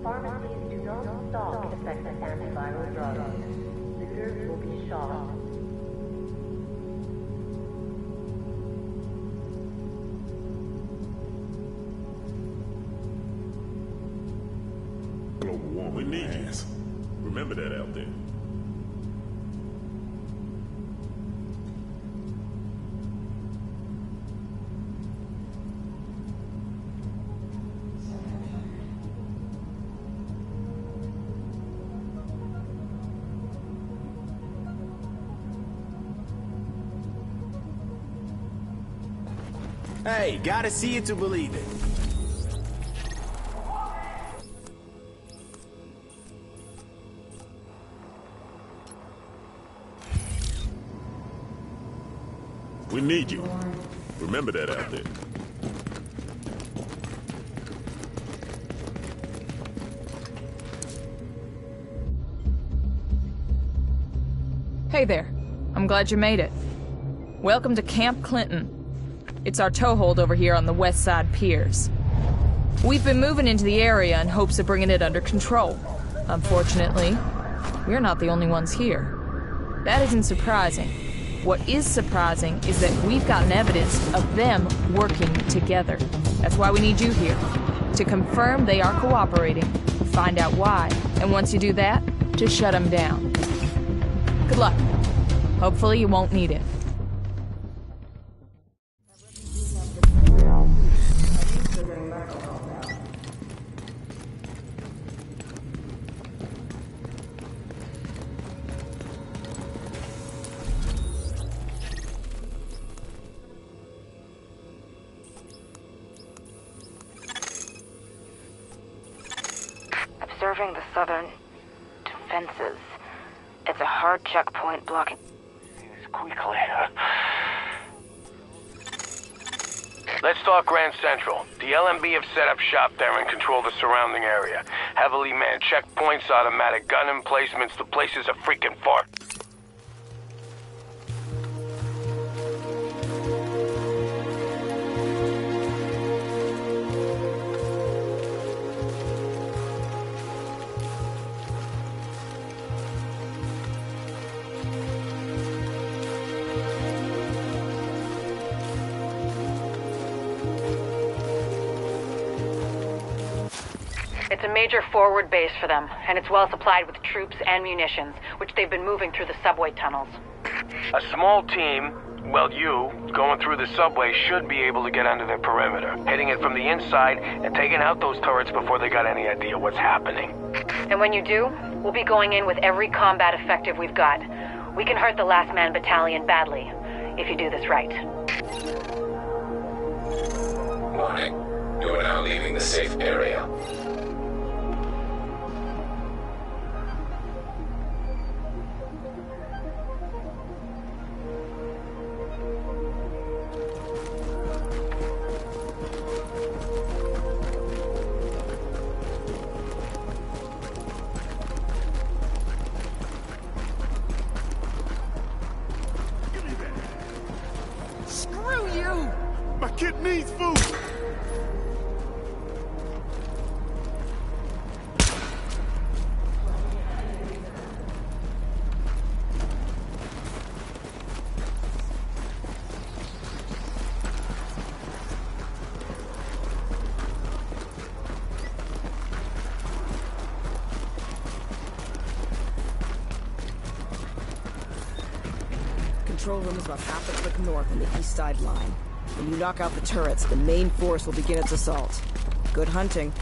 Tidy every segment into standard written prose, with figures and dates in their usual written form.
Pharmacies do not stock effective antiviral drugs. Visitors will be shot. Global warming. We need you. Remember that out there. Hey, gotta see it to believe it. We need you. Remember that out there. Hey there. I'm glad you made it. Welcome to Camp Clinton. It's our toehold over here on the west side piers. We've been moving into the area in hopes of bringing it under control. Unfortunately, we're not the only ones here. That isn't surprising. What is surprising is that we've gotten evidence of them working together. That's why we need you here. To confirm they are cooperating, find out why, and once you do that, to shut them down. Good luck. Hopefully you won't need it. Observing the southern defenses. It's a hard checkpoint blocking. Quickly. Let's talk Grand Central. The LMB have set up shop there and control the surrounding area. Heavily manned checkpoints, automatic gun emplacements. The place is a freaking fart. It's a major forward base for them, and it's well supplied with troops and munitions, which they've been moving through the subway tunnels. A small team, well you, going through the subway should be able to get under their perimeter, hitting it from the inside and taking out those turrets before they got any idea what's happening. And when you do, we'll be going in with every combat effective we've got. We can hurt the Last Man Battalion badly, if you do this right. Warning. You are now leaving the safe area. Screw you! My kid needs food! Control room is about half a click north on the east side line. When you knock out the turrets, the main force will begin its assault. Good hunting.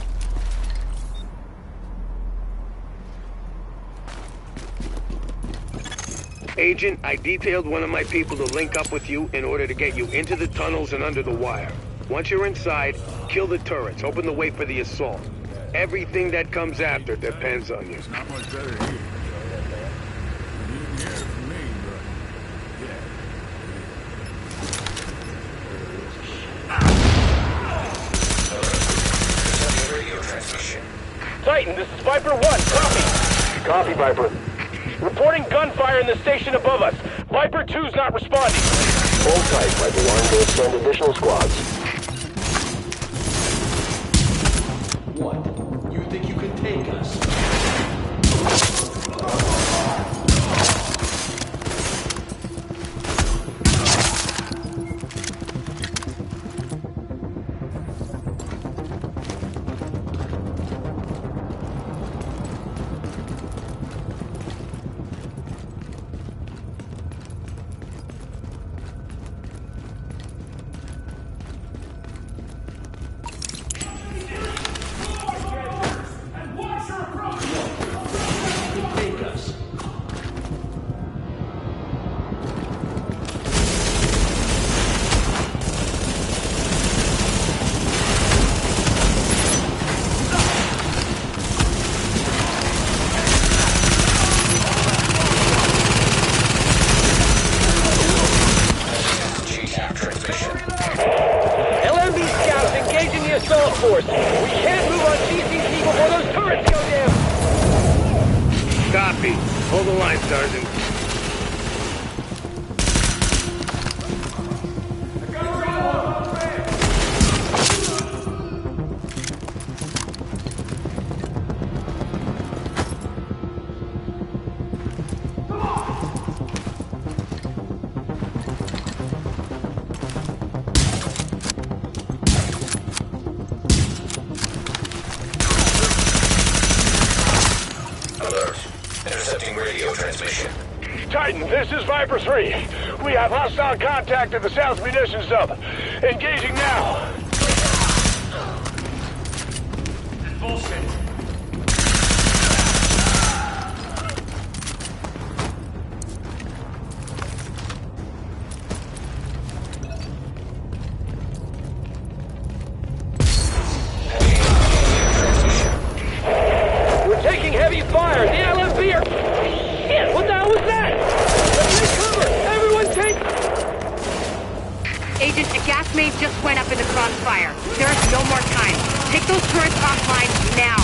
Agent, I detailed one of my people to link up with you in order to get you into the tunnels and under the wire. Once you're inside, kill the turrets, open the way for the assault. Everything that comes after depends on you. It's not much better here. You didn't hear it from me, but yeah. Radio transmission. Titan, this is Viper 1, copy. Copy, Viper. Reporting gunfire in the station above us. Viper 2's not responding. Hold tight, Viper 1. We'll send additional squads. What? You think you can take Sergeant. Titan, this is Viper 3. We have hostile contact at the South Munitions Dump. Engaging now. Bullshit. We're taking heavy fire. The LMP are... Shit, what the hell was that? Agent, a gas main just went up in the crossfire. There is no more time. Take those turrets offline now.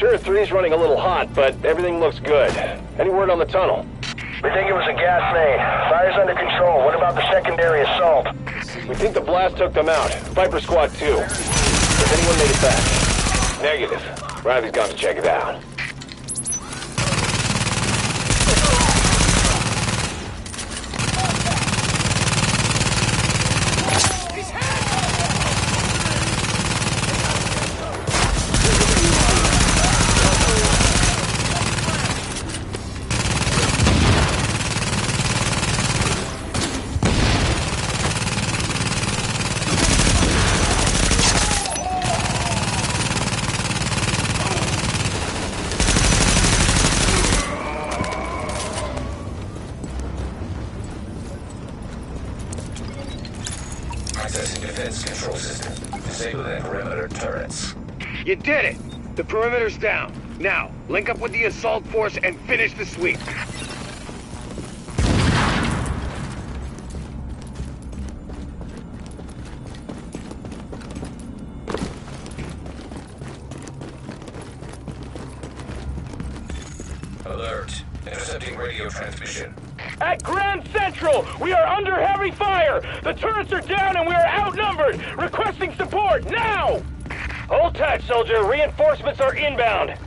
Turret 3's running a little hot, but everything looks good. Any word on the tunnel? We think it was a gas main. Fire's under control. What about the secondary assault? We think the blast took them out. Viper Squad 2. Has anyone made it back? Negative. Riley's gone to check it out. Accessing defense control system. Disable that perimeter turrets. You did it! The perimeter's down. Now, link up with the assault force and finish the sweep. Alert. Intercepting radio transmission. At Grand Central, we are under heavy fire! The turrets are down and we are outnumbered! Requesting support, now! Hold tight, soldier. Reinforcements are inbound.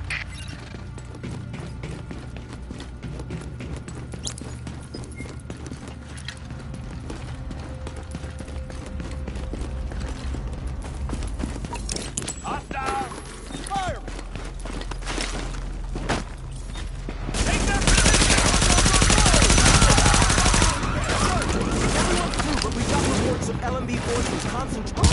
LMB forces concentrate.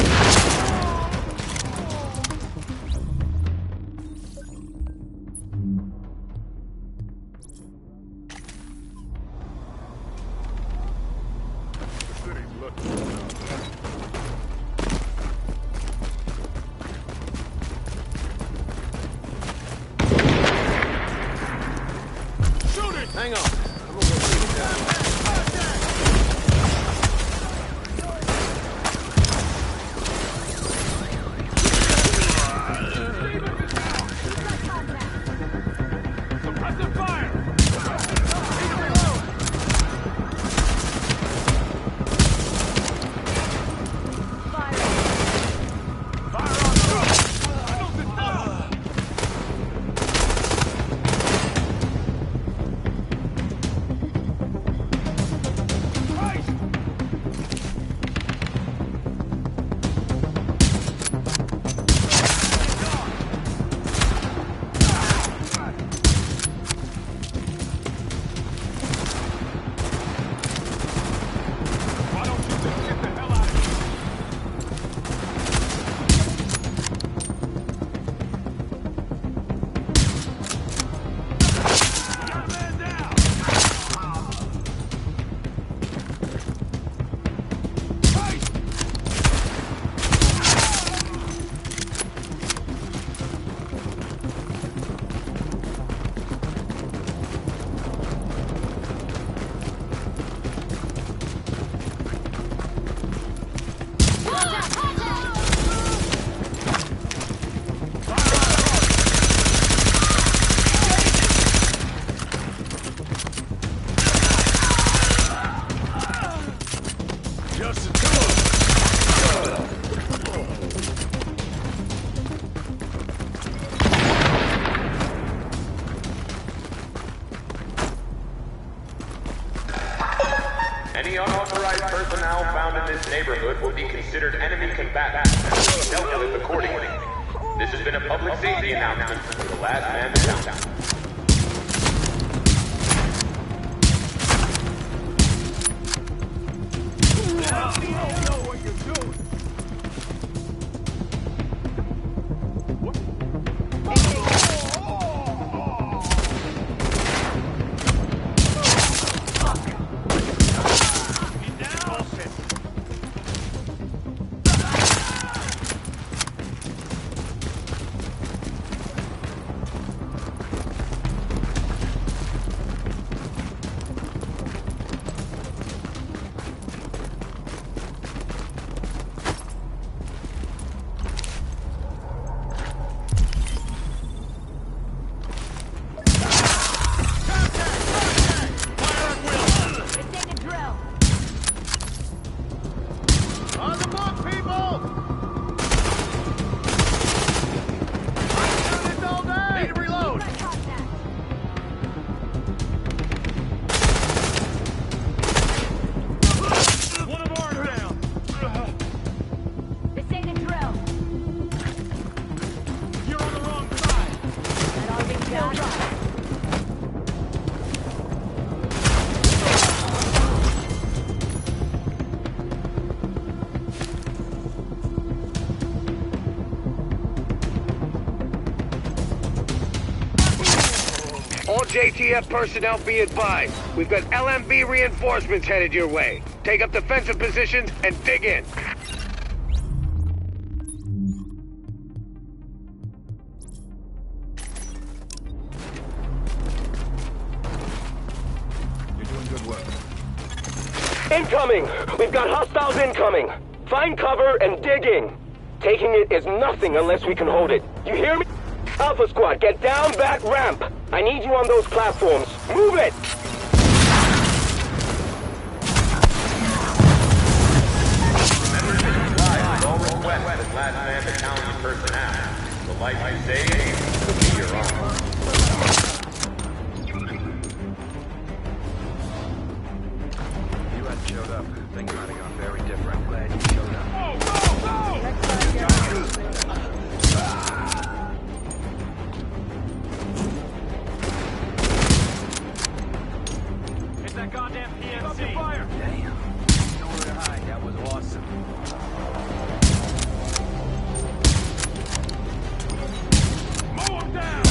Hang on. I'm gonna go take it down. Any unauthorized personnel found in this neighborhood will be considered enemy combatants and dealt with accordingly. This has been a public safety announcement for the last man to count. All JTF personnel be advised. We've got LMB reinforcements headed your way. Take up defensive positions and dig in. You're doing good work. Incoming! We've got hostiles incoming! Find cover and dig in! Taking it is nothing unless we can hold it. You hear me? Alpha Squad, get down that ramp. I need you on those platforms. Move it! All requests as last man battalion personnel. The life you save will be your own. You hadn't showed up. Things might have gone very different. I'm glad you showed up. Hit that goddamn PMC! Fire! Damn. Nowhere to hide. That was awesome. Mow him down!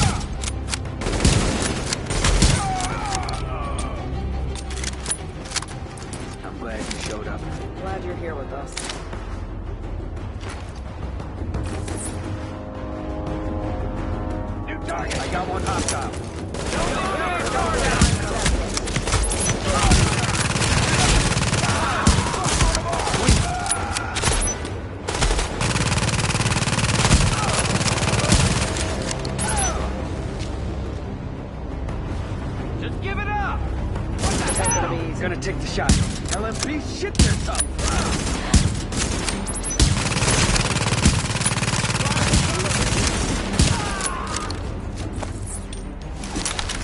I'm glad you showed up. Glad you're here with us. New target! I got one hostile. Just give it up! He's gonna take the shot. LMP, shit, they're tough.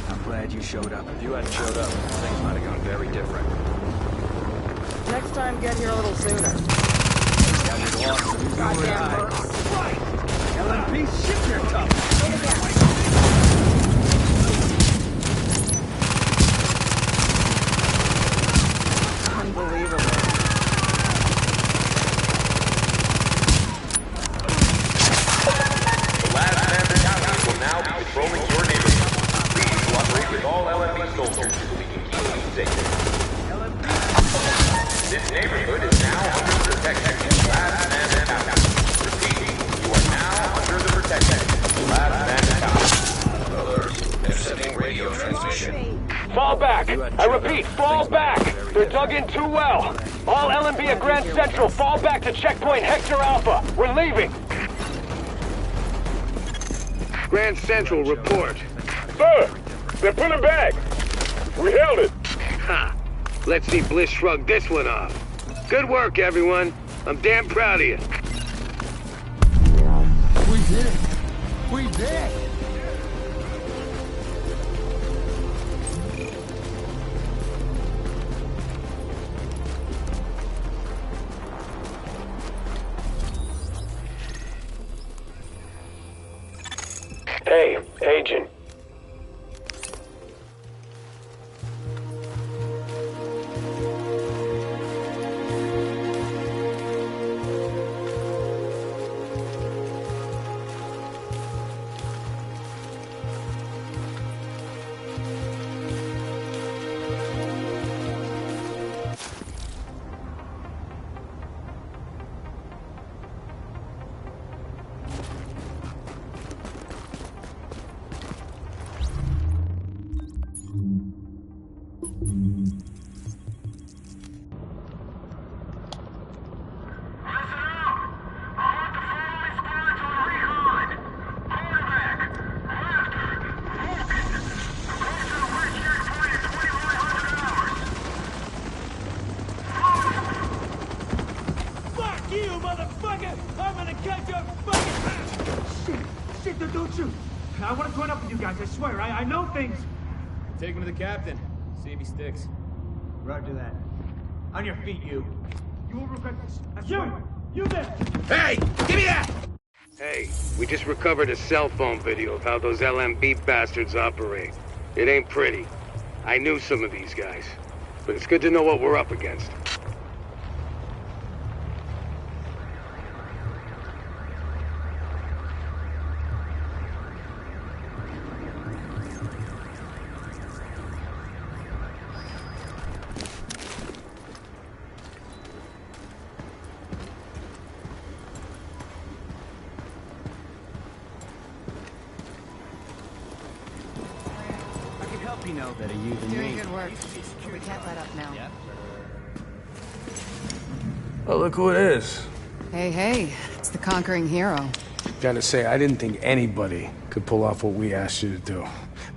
I'm glad you showed up. If you hadn't showed up, things might have gone very different. Next time, get here a little sooner. That was awesome. Goddamn LMP, shit, they're tough. Unbelievable. The last man battalion will now be patrolling your neighborhood. Please cooperate with all LMB soldiers so we can keep you safe. This neighborhood is now under the protection of the last man battalion. Repeat, you are now under the protection of the last man battalion. Alert. Intercepting radio transmission. Fall back! I repeat, fall back! They're dug in too well. All LMB at Grand Central, fall back to checkpoint Hector Alpha. We're leaving. Grand Central, report. Sir, they're pulling back. We held it. Ha! Let's see Bliss shrug this one off. Good work, everyone. I'm damn proud of you. We did it. We did it. Hey, Agent. I want to join up with you guys, I swear. I know things. Take him to the captain. See if he sticks. Roger that. On your feet, you. You will regret this. I swear. You there! Hey! Give me that! Hey, we just recovered a cell phone video of how those LMB bastards operate. It ain't pretty. I knew some of these guys. But it's good to know what we're up against. You know better you than Doing me. good work. But we can't let up now. Yep. Oh, look who it is. Hey, hey. It's the conquering hero. Gotta say, I didn't think anybody could pull off what we asked you to do.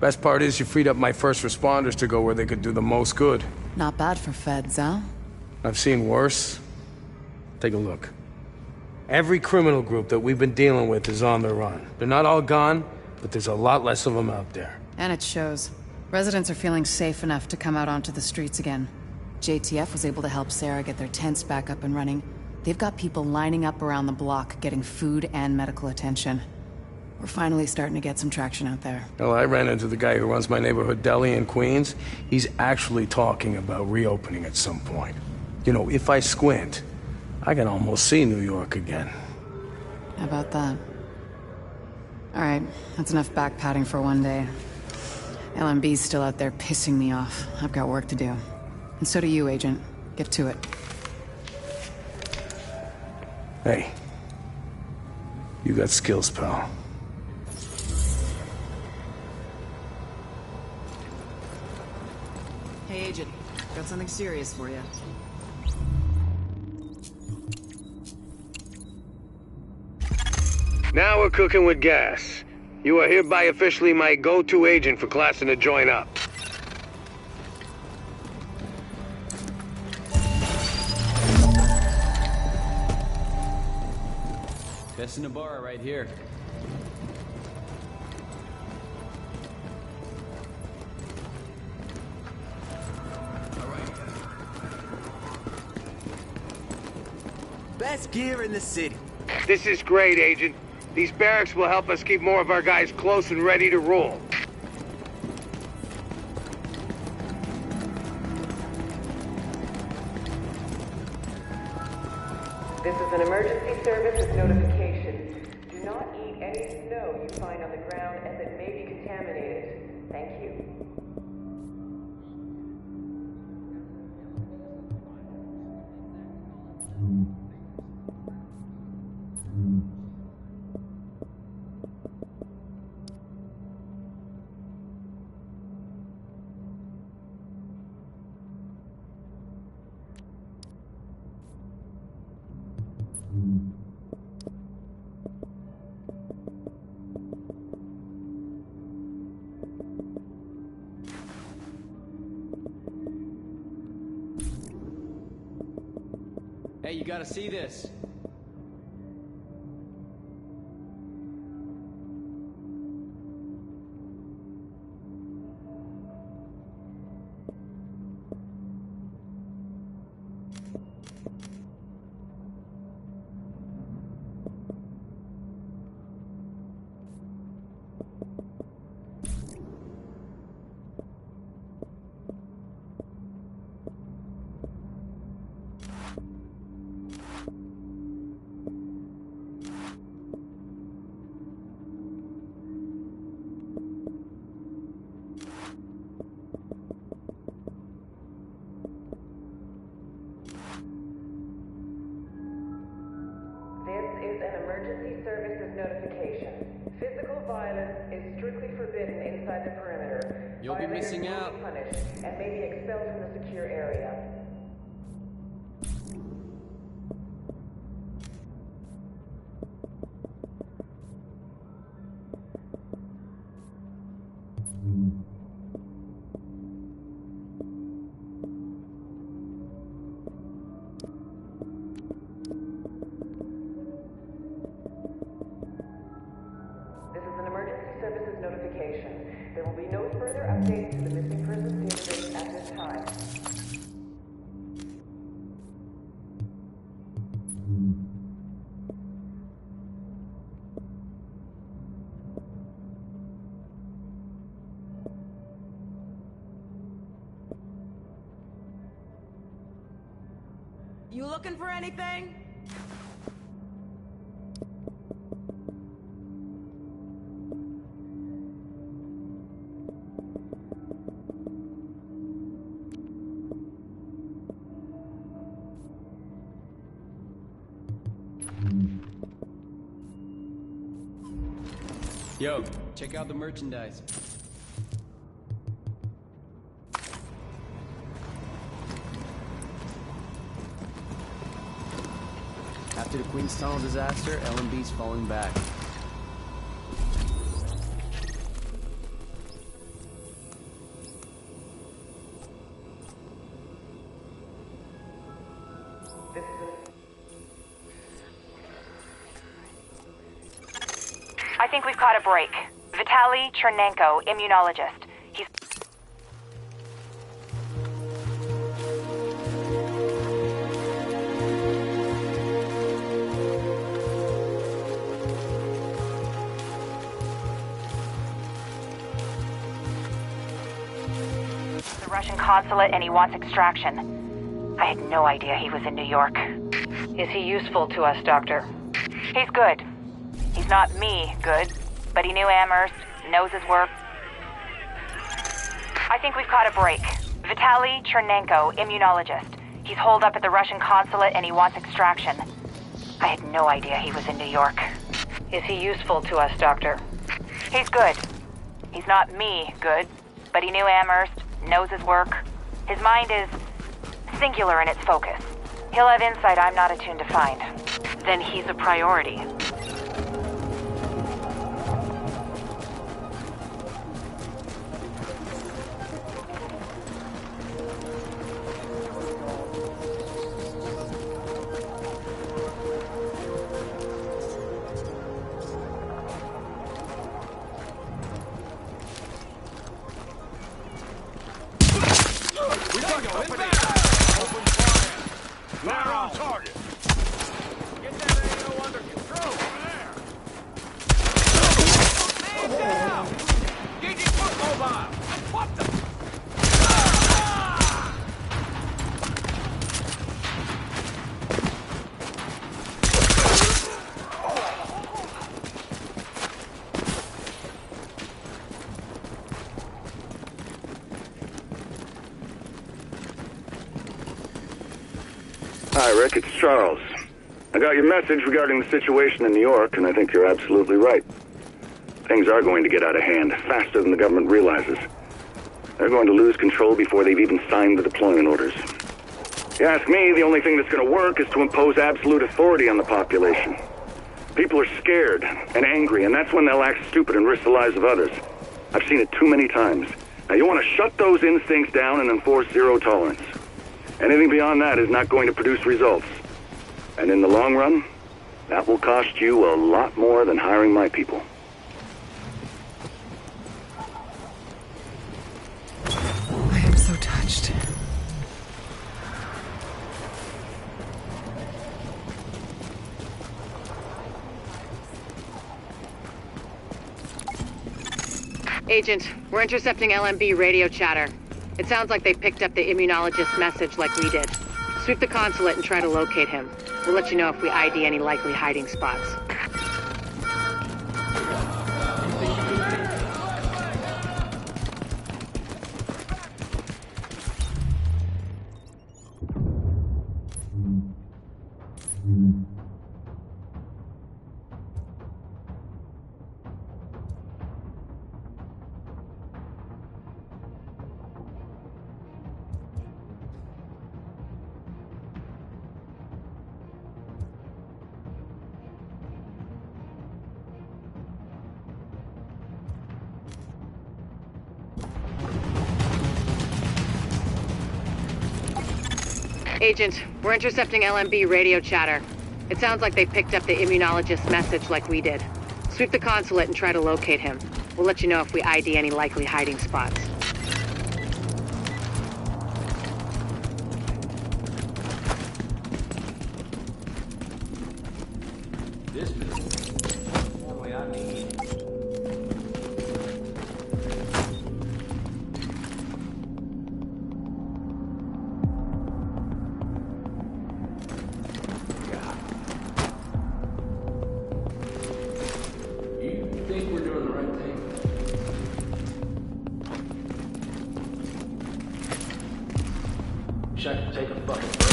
Best part is you freed up my first responders to go where they could do the most good. Not bad for feds, huh? I've seen worse. Take a look. Every criminal group that we've been dealing with is on the run. They're not all gone, but there's a lot less of them out there. And it shows. Residents are feeling safe enough to come out onto the streets again. JTF was able to help Sarah get their tents back up and running. They've got people lining up around the block, getting food and medical attention. We're finally starting to get some traction out there. Well, I ran into the guy who runs my neighborhood deli in Queens. He's actually talking about reopening at some point. You know, if I squint, I can almost see New York again. How about that? Alright, that's enough back-patting for one day. LMB's still out there pissing me off. I've got work to do. And so do you, Agent. Get to it. Hey. You got skills, pal. Hey, Agent. Got something serious for you. Now we're cooking with gas. You are hereby officially my go-to agent for classing to join up. Testing the bar right here. Best gear in the city. This is great, Agent. These barracks will help us keep more of our guys close and ready to roll. This is an emergency service with notification. Do not eat any snow you find on the ground as it may be contaminated. Thank you. Hey, you gotta see this. Emergency services notification. Physical violence is strictly forbidden inside the perimeter. You'll be missing out. Violators will be punished and may be expelled from the secure area. There will be no further updates to the missing persons database at this time. You looking for anything? Yo, check out the merchandise. After the Queens Tunnel disaster, LMB's falling back. think we've caught a break. Vitaly Chernenko, immunologist. He's... the Russian consulate and he wants extraction. I had no idea he was in New York. Is he useful to us, Doctor? He's good. He's not me good, but he knew Amherst, knows his work. I think we've caught a break. Vitaly Chernenko, immunologist. He's holed up at the Russian consulate and he wants extraction. I had no idea he was in New York. Is he useful to us, Doctor? He's good. He's not me good, but he knew Amherst, knows his work. His mind is singular in its focus. He'll have insight I'm not attuned to find. Then he's a priority. Hi, Rick. It's Charles. I got your message regarding the situation in New York, and I think you're absolutely right. Things are going to get out of hand faster than the government realizes. They're going to lose control before they've even signed the deployment orders. If you ask me, the only thing that's going to work is to impose absolute authority on the population. People are scared and angry, and that's when they'll act stupid and risk the lives of others. I've seen it too many times. Now, you want to shut those instincts down and enforce zero tolerance. Anything beyond that is not going to produce results. And in the long run, that will cost you a lot more than hiring my people. I am so touched. Agent, we're intercepting LMB radio chatter. It sounds like they picked up the immunologist's message like we did. Sweep the consulate and try to locate him. We'll let you know if we ID any likely hiding spots. Agent, we're intercepting LMB radio chatter. It sounds like they picked up the immunologist's message like we did. Sweep the consulate and try to locate him. We'll let you know if we ID any likely hiding spots. Take a fucking break.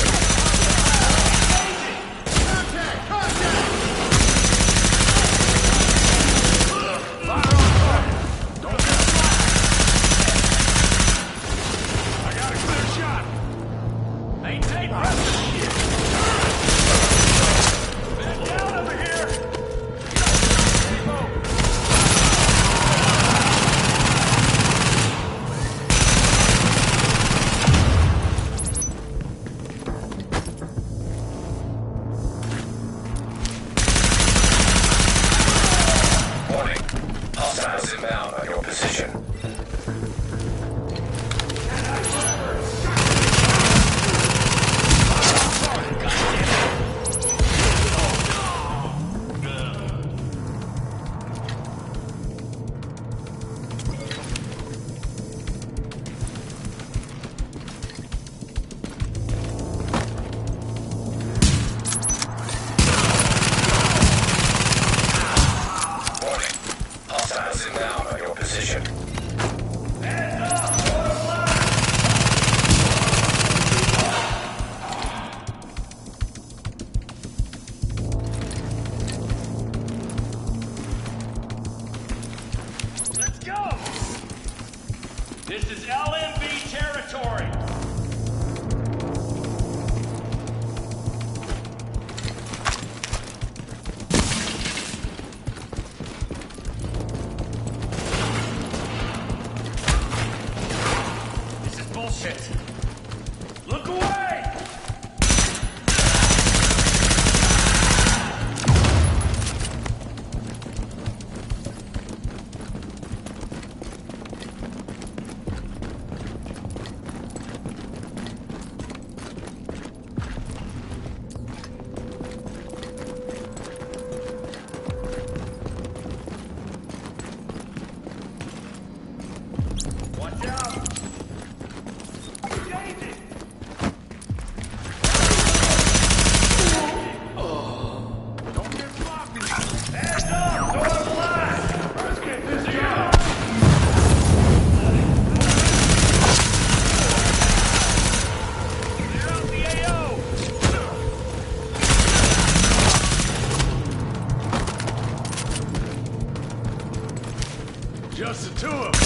Hostiles inbound on your position. This is LMB territory! This is bullshit! Look away! Watch out! Don't get floppy! Hands up! Door blast! Let's get this done! Clear out the AO! Just the two of them!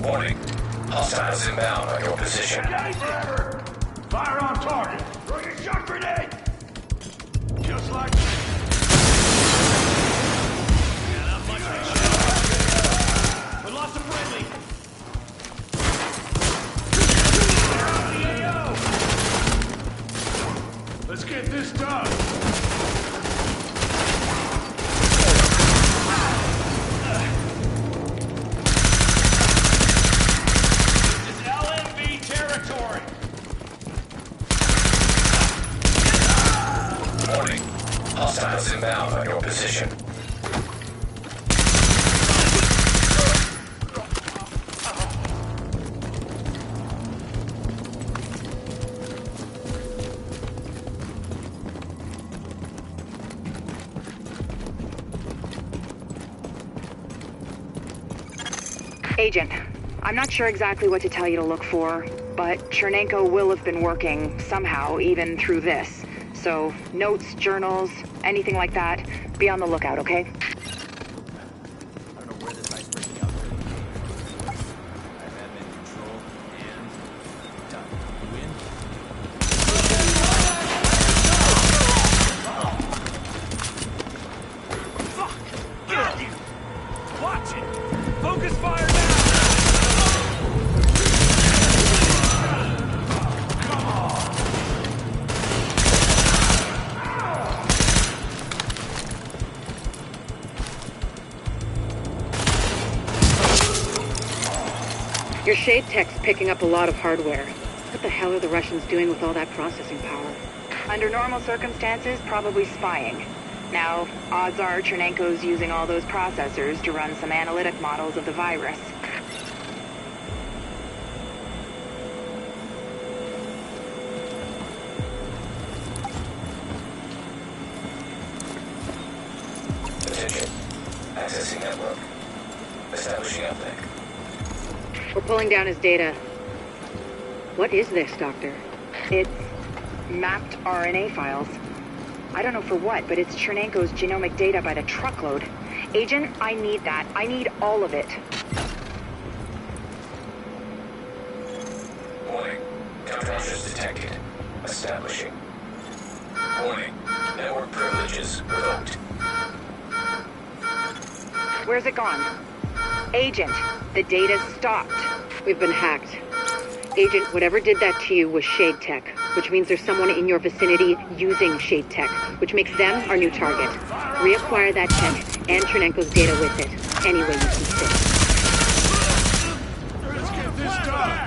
Warning. Hostiles inbound on your position. Fire on target! Throw your shot grenade! Just like yeah, not much of a shot. We lost a friendly. Let's get this done. Warning. Hostiles inbound on your position. Agent, I'm not sure exactly what to tell you to look for, but Chernenko will have been working somehow, even through this. So, notes, journals, anything like that, be on the lookout, okay? I don't know where this icebreaking outfit came from. I have admin control and done. Win. Fuck! Get you! Watch it! Focus fire now! Your Shade Tech's picking up a lot of hardware. What the hell are the Russians doing with all that processing power? Under normal circumstances, probably spying. Now, odds are Chernenko's using all those processors to run some analytic models of the virus. Attention. Accessing network. Establishing uplink. We're pulling down his data. What is this, Doctor? It's mapped RNA files. I don't know for what, but it's Chernenko's genomic data by the truckload. Agent, I need that. I need all of it. Warning. Countermeasures detected. Establishing. Warning. Network privileges revoked. Where's it gone? Agent, the data's stopped. We've been hacked. Agent, whatever did that to you was Shade Tech. which means there's someone in your vicinity using Shade Tech, which makes them our new target. Reacquire that tech and Chernenko's data with it, any way you see fit. Let's get this done!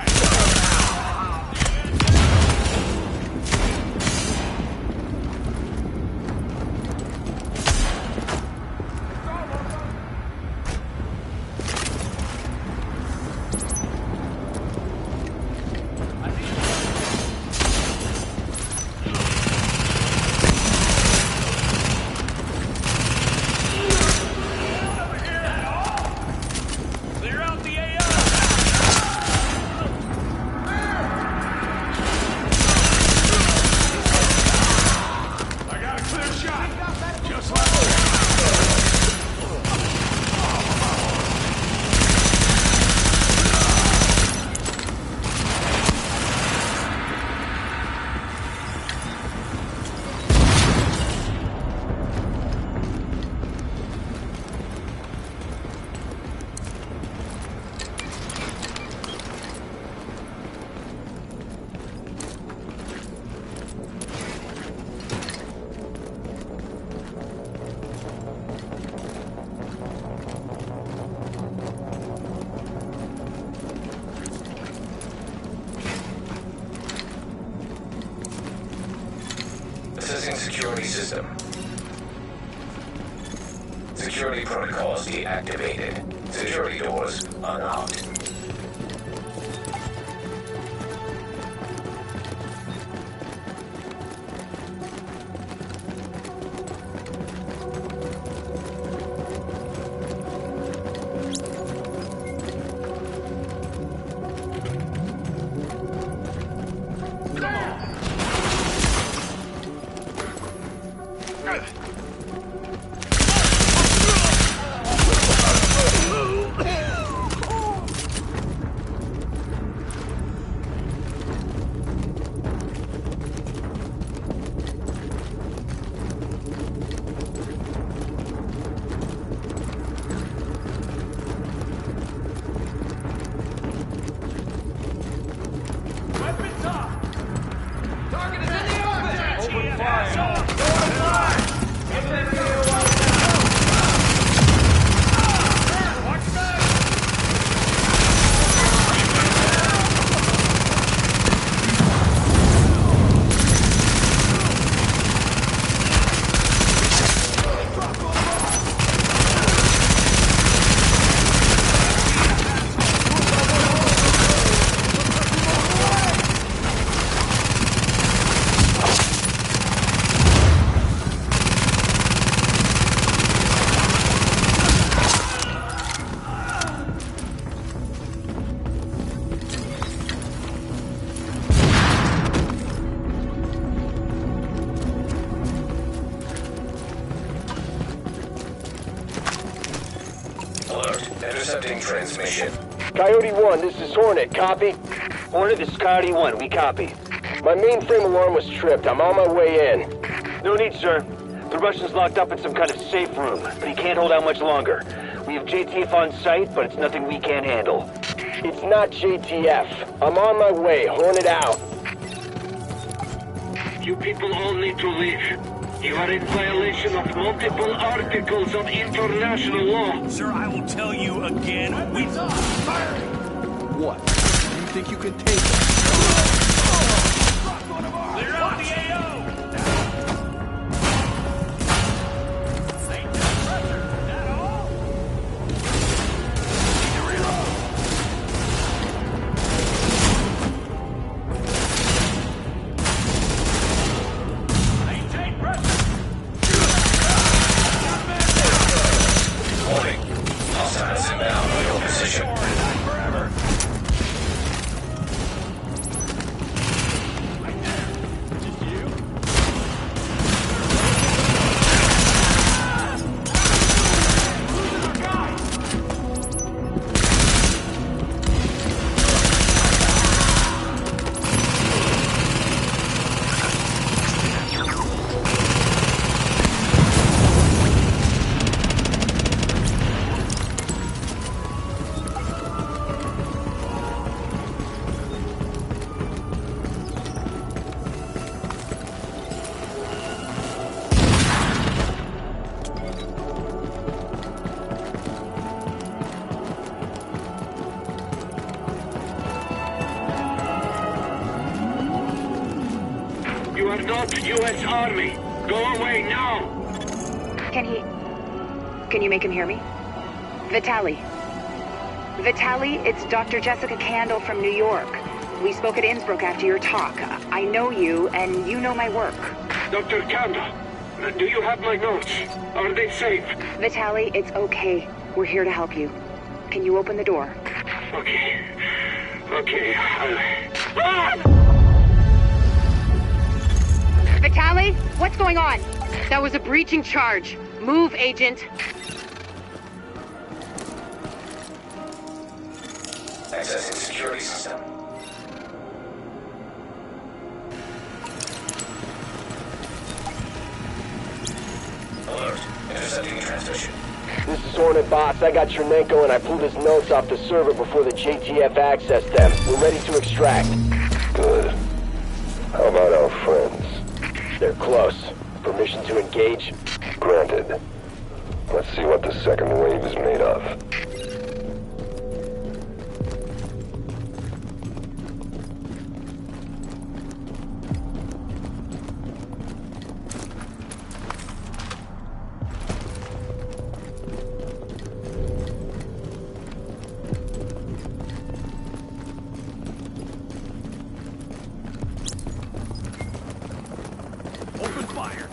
Assessing security system. Security protocols deactivated. Security doors unlocked. Intercepting transmission. Coyote 1, this is Hornet. Copy? Hornet, this is Coyote 1. We copy. My mainframe alarm was tripped. I'm on my way in. No need, sir. The Russian's locked up in some kind of safe room, but he can't hold out much longer. We have JTF on site, but it's nothing we can't handle. It's not JTF. I'm on my way. Hornet out. You people all need to leave. You are in violation of multiple articles of international law. Sir, I will tell you again. What? You think you can take it? Clear out the AO! U.S. Army. Go away now. Can you make him hear me? Vitaly. Vitaly, it's Dr. Jessica Kandel from New York. We spoke at Innsbruck after your talk. I know you, and you know my work. Dr. Kandel, do you have my notes? Are they safe? Vitaly, it's okay. We're here to help you. Can you open the door? Okay. Okay, Vitaly, what's going on? That was a breaching charge. Move, Agent. Accessing security system. Alert. Intercepting transmission. This is Hornet Boss. I got Chernenko and I pulled his notes off the server before the JTF accessed them. We're ready to extract. Good. How about our friends? They're close. Permission to engage? Granted. Let's see what the second wave is made of. Open fire!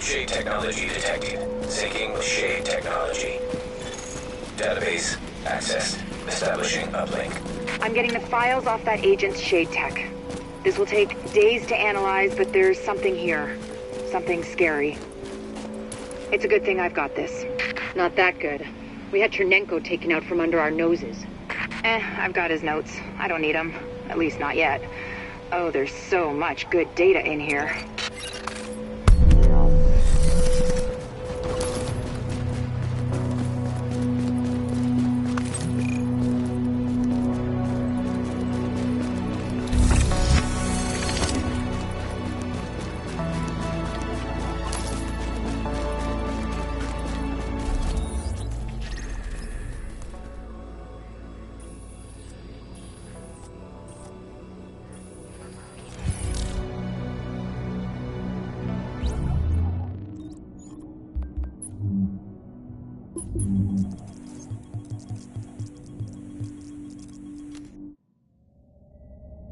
Shade technology detected. Syncing with Shade technology. Database accessed. Establishing uplink. I'm getting the files off that agent's Shade tech. This will take days to analyze, but there's something here. Something scary. It's a good thing I've got this. Not that good. We had Chernenko taken out from under our noses. I've got his notes. I don't need them. At least not yet. Oh, there's so much good data in here.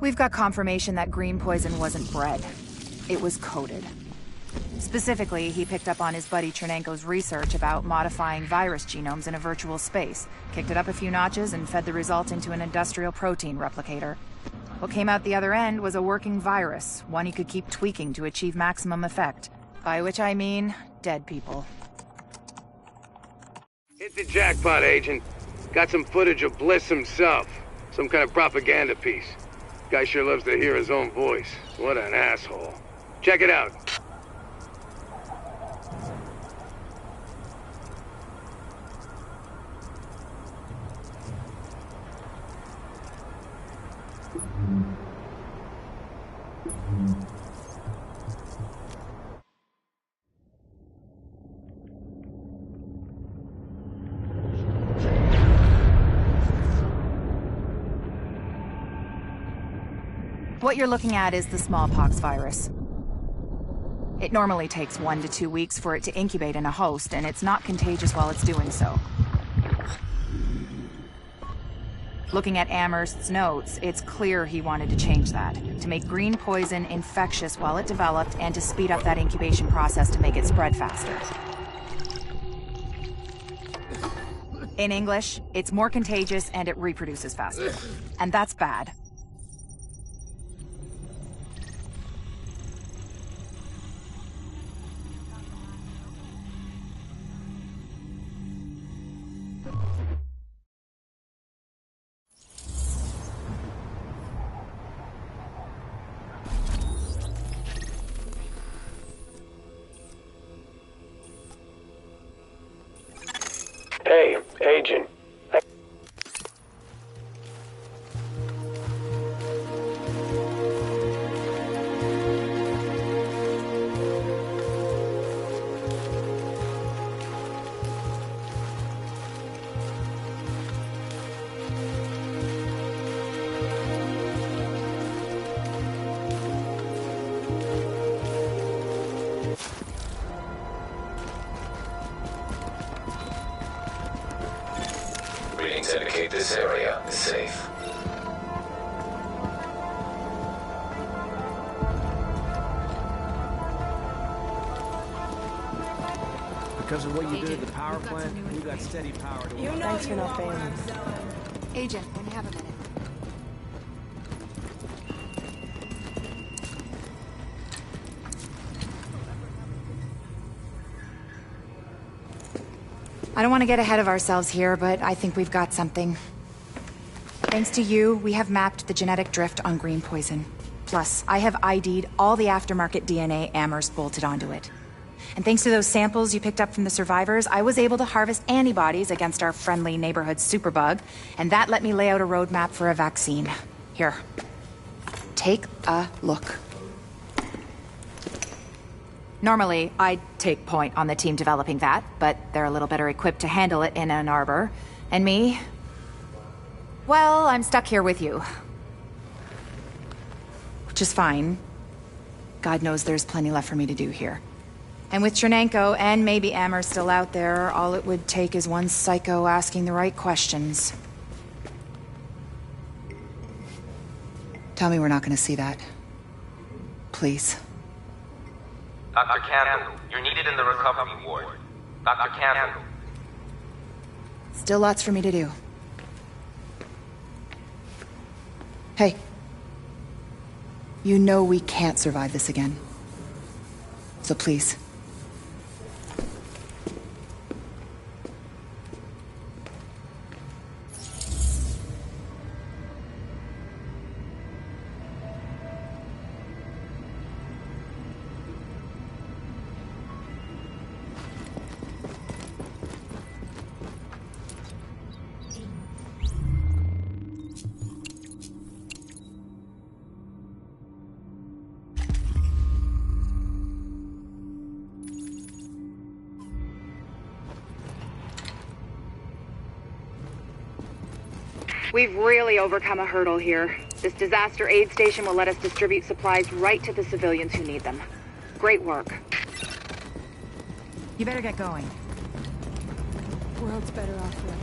We've got confirmation that green poison wasn't bred. It was coded. Specifically, he picked up on his buddy Chernenko's research about modifying virus genomes in a virtual space, kicked it up a few notches, and fed the result into an industrial protein replicator. What came out the other end was a working virus, one he could keep tweaking to achieve maximum effect. By which I mean, dead people. Hit the jackpot, Agent. Got some footage of Bliss himself. Some kind of propaganda piece. Guy sure loves to hear his own voice. What an asshole. Check it out. What you're looking at is the smallpox virus. It normally takes 1 to 2 weeks for it to incubate in a host, and it's not contagious while it's doing so. Looking at Amherst's notes, it's clear he wanted to change that, to make green poison infectious while it developed, and to speed up that incubation process to make it spread faster. In English, it's more contagious and it reproduces faster. And that's bad. Hey, Agent. Readings indicate this area is safe. Because of what you did at the power plant, we got steady power to work. Thanks for not failing. Agent, when you have a minute. I don't want to get ahead of ourselves here, but I think we've got something. Thanks to you, we have mapped the genetic drift on green poison. Plus, I have ID'd all the aftermarket DNA Amherst bolted onto it. And thanks to those samples you picked up from the survivors, I was able to harvest antibodies against our friendly neighborhood superbug, and that let me lay out a roadmap for a vaccine. Here. Take a look. Normally, I'd take point on the team developing that, but they're a little better equipped to handle it in Ann Arbor. And me? Well, I'm stuck here with you. Which is fine. God knows there's plenty left for me to do here. And with Chernenko and maybe Amherst still out there, all it would take is one psycho asking the right questions. Tell me we're not gonna see that. Please. Dr. Candle, you're needed in the recovery ward. Dr. Candle. Still lots for me to do. Hey. You know we can't survive this again. So please. We've really overcome a hurdle here. This disaster aid station will let us distribute supplies right to the civilians who need them. Great work. You better get going. World's better off for it.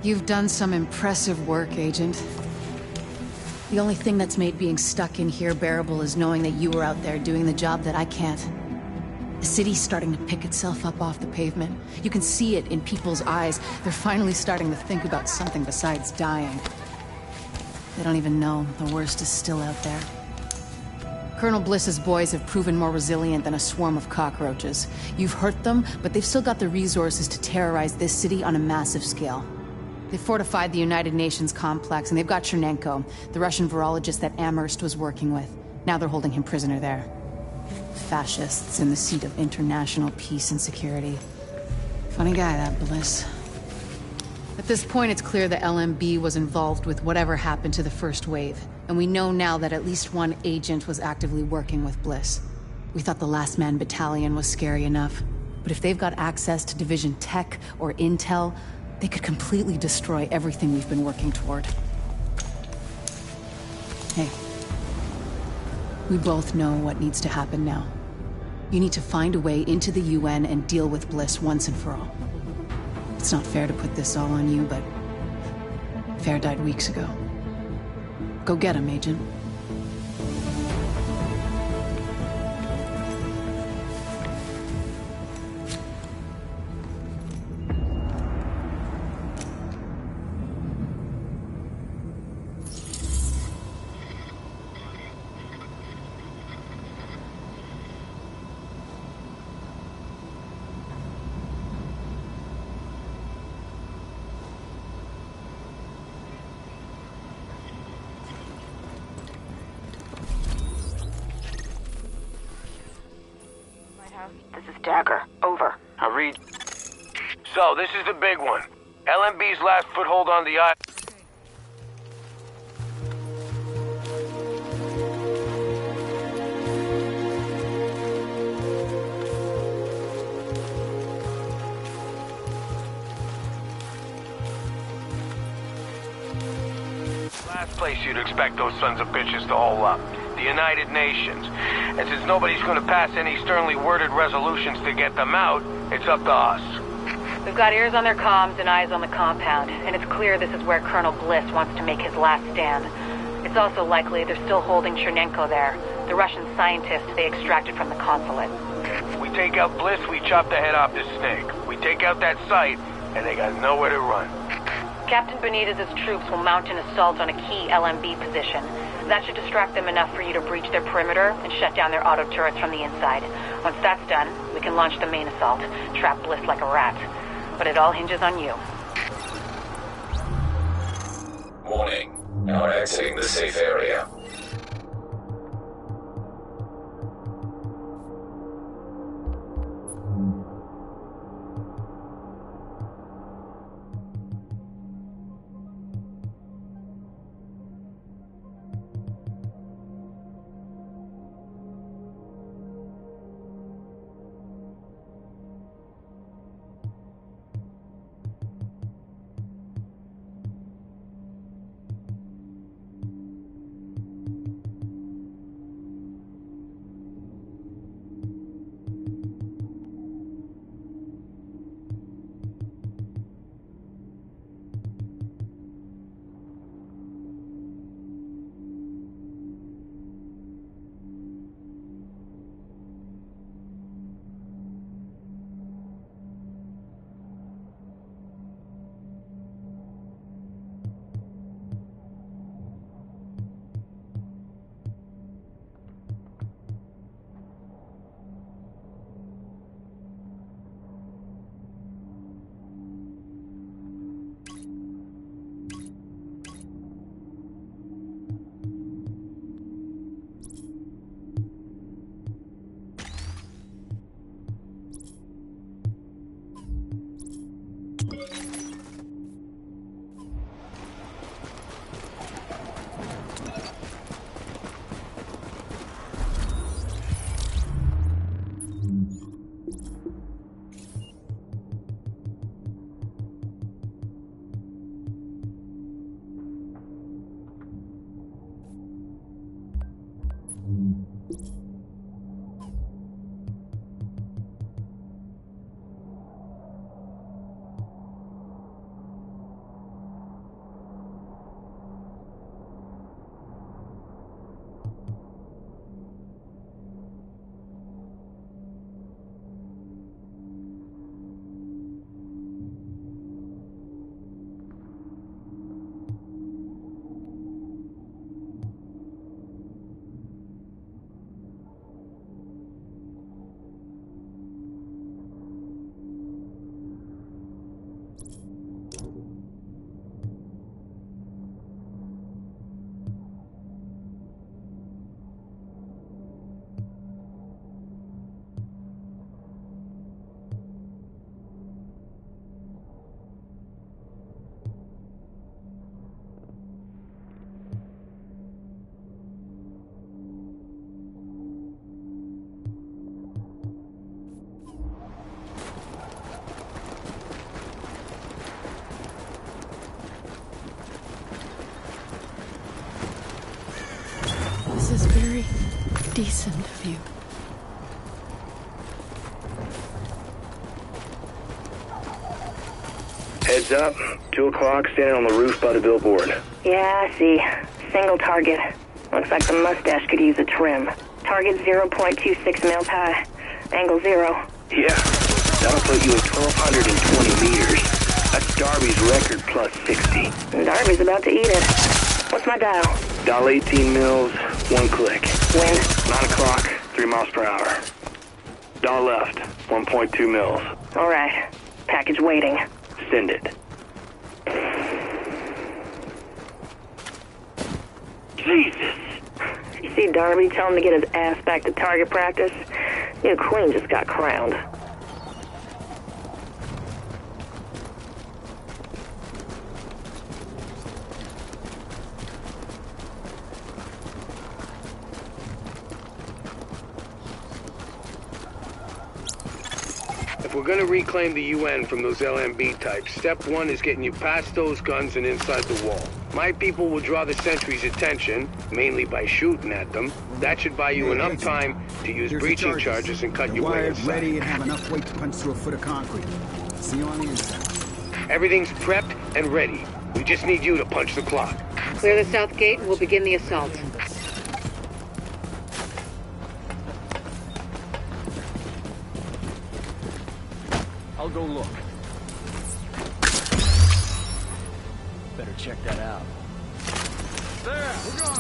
You've done some impressive work, Agent. The only thing that's made being stuck in here bearable is knowing that you were out there doing the job that I can't. The city's starting to pick itself up off the pavement. You can see it in people's eyes. They're finally starting to think about something besides dying. They don't even know the worst is still out there. Colonel Bliss's boys have proven more resilient than a swarm of cockroaches. You've hurt them, but they've still got the resources to terrorize this city on a massive scale. They've fortified the United Nations complex, and they've got Chernenko, the Russian virologist that Amherst was working with. Now they're holding him prisoner there. Fascists in the seat of international peace and security. Funny guy, that Bliss. At this point, it's clear the LMB was involved with whatever happened to the first wave, and we know now that at least one agent was actively working with Bliss. We thought the Last Man Battalion was scary enough, but if they've got access to Division tech or intel, they could completely destroy everything we've been working toward. Hey, we both know what needs to happen now. You need to find a way into the UN and deal with Bliss once and for all. It's not fair to put this all on you, but Fair died weeks ago. Go get him, Agent. This is Dagger. Over. I read. So, this is the big one. LMB's last foothold on the island. Last place you'd expect those sons of bitches to hole up. The United Nations. And since nobody's gonna pass any sternly worded resolutions to get them out, it's up to us. We've got ears on their comms and eyes on the compound, and it's clear this is where Colonel Bliss wants to make his last stand. It's also likely they're still holding Chernenko there, the Russian scientist they extracted from the consulate. We take out Bliss, we chop the head off this snake. We take out that site, and they got nowhere to run. Captain Benitez's troops will mount an assault on a key LMB position. That should distract them enough for you to breach their perimeter and shut down their auto turrets from the inside. Once that's done, we can launch the main assault, trap Bliss like a rat. But it all hinges on you. Warning. Now exiting the safe area. was very decent of you. Heads up. 2 o'clock, standing on the roof by the billboard. Yeah, I see. Single target. Looks like the mustache could use a trim. Target 0.26 mils high. Angle 0. Yeah, that'll put you at 1,220 meters. That's Darby's record plus 60. Darby's about to eat it. What's my dial? Dial 18 mils, 1 click. When? 9 o'clock, 3 miles per hour. Dial left, 1.2 mils. All right. Package waiting. Send it. Jesus! You see Darby tell him to get his ass back to target practice? New queen just got crowned. If we're gonna reclaim the UN from those LMB types, step 1 is getting you past those guns and inside the wall. My people will draw the sentries' attention, mainly by shooting at them. That should buy you enough time to use breaching charges and cut your way inside. Ready and have enough weight to punch through a foot of concrete. See you on the inside. Everything's prepped and ready. We just need you to punch the clock. Clear the south gate and we'll begin the assault. I'll go look. Better check that out. There, we're going.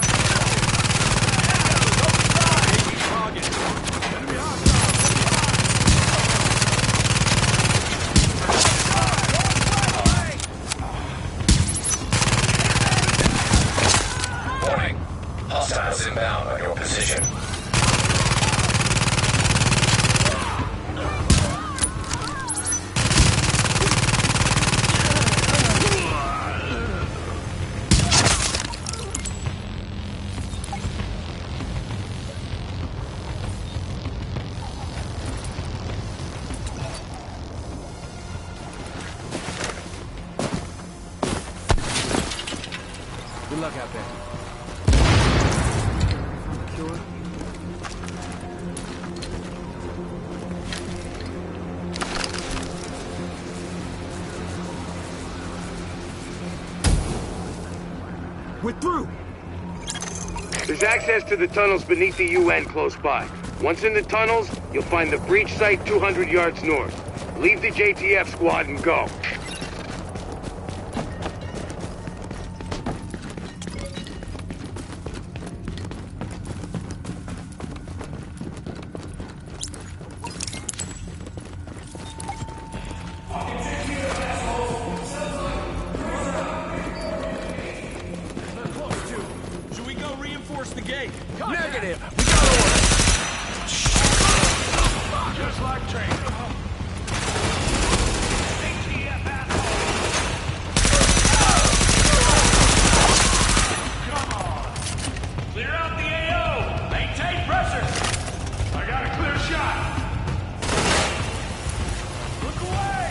Warning. Hostiles inbound on your position. Good luck out there. Cure? We're through! There's access to the tunnels beneath the UN close by. Once in the tunnels, you'll find the breach site 200 yards north. Leave the JTF squad and go. Should we go reinforce the gate? Negative! We got orders! Just like train. Come on! Clear out the AO! Maintain pressure! I got a clear shot! Look away!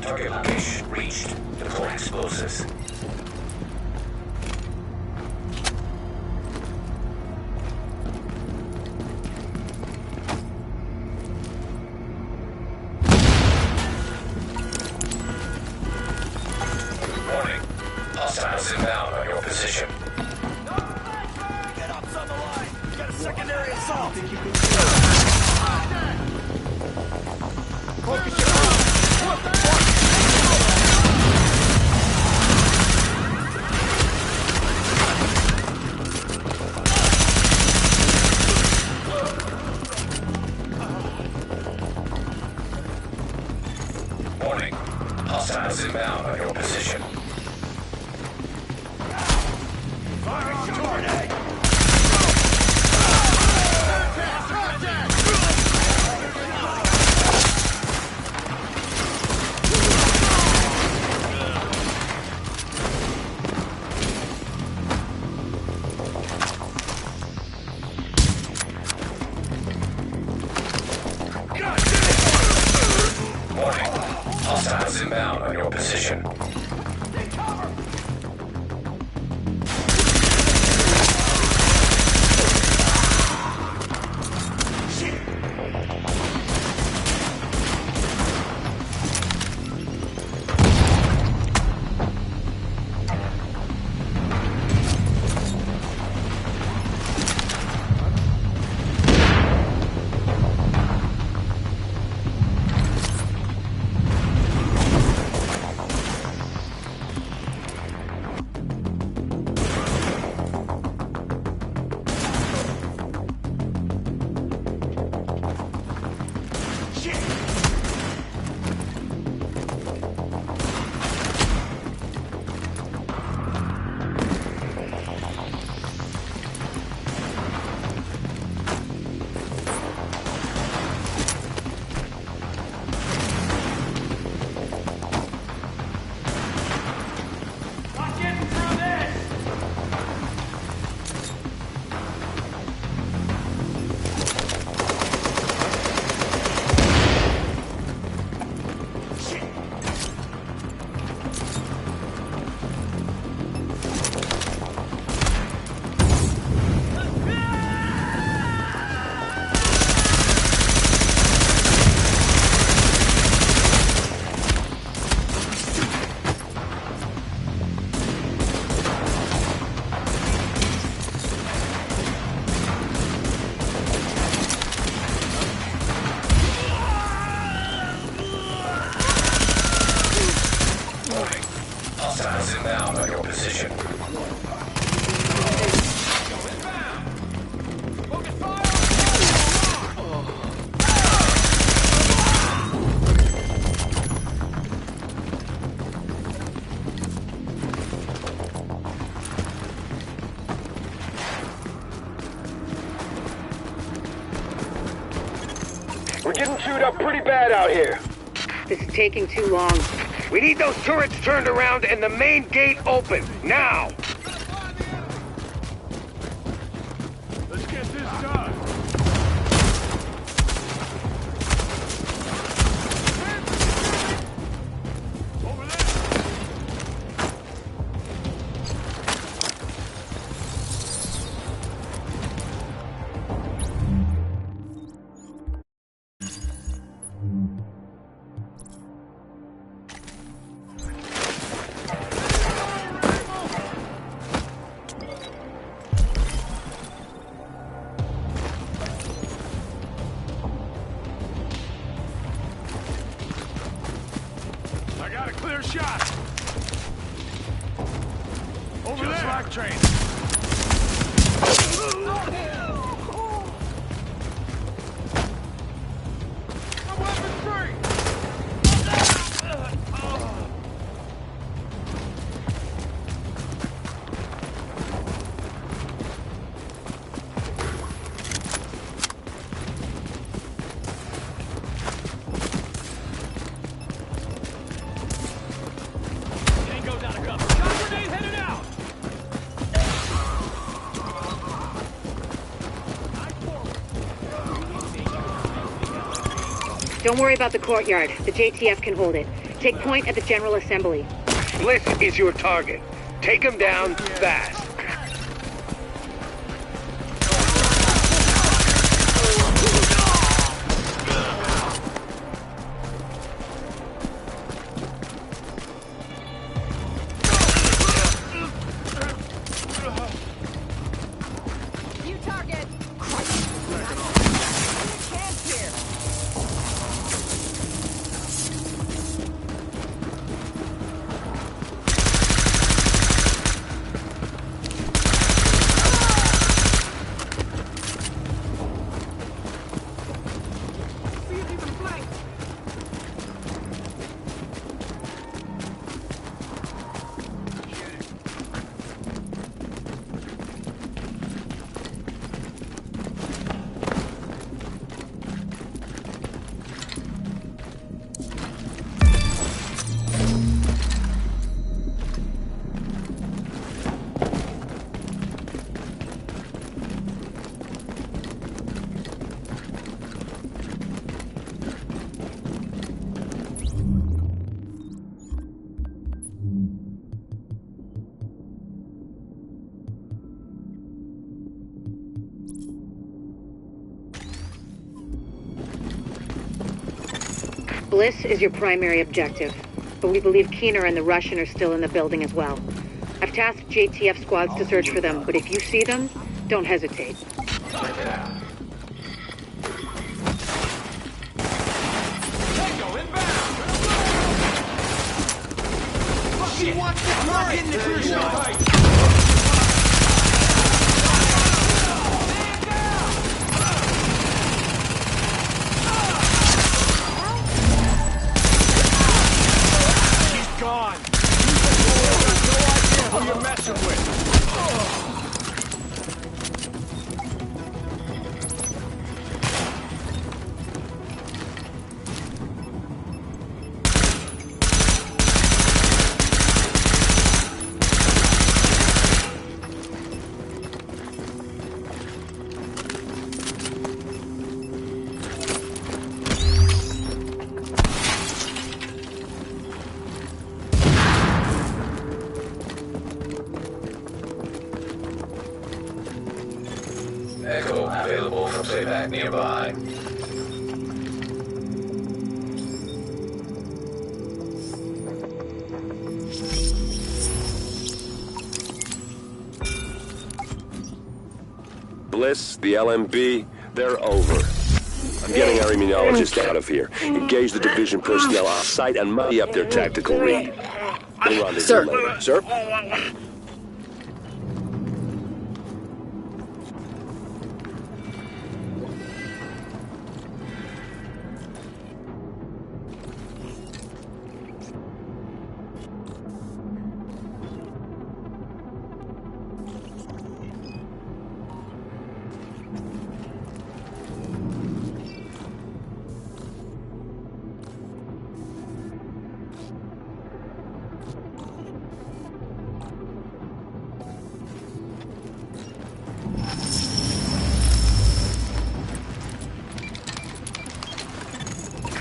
Target location reached. Deploy explosives. Warning. Hostiles inbound on your position. Get up on the line! We got a secondary assault! Warning. Hostiles inbound on your position. Warning. Hostiles inbound on your position. Hostiles inbound on your position. We're getting chewed up pretty bad out here. This is taking too long. We need those turrets turned around and the main gate open, now! Let's get this done. Over there. I got a clear shot. Over there. Slack train. I'm weapon free. Tango's out of cover. Shot grenade headed out. Don't worry about the courtyard. The JTF can hold it. Take point at the General Assembly. Bliss is your target. Take him down fast. New target. Bliss is your primary objective, but we believe Keener and the Russian are still in the building as well. I've tasked JTF squads to search for them, but if you see them, don't hesitate. She wants to turret! Get in the clear shot! She's gone! You have no idea who you're messing with! Echo available for playback nearby. Bliss, the LMB, they're over. I'm getting our immunologist out of here. Engage the division personnel off site and muddy up their tactical read. Sir. Later. Sir?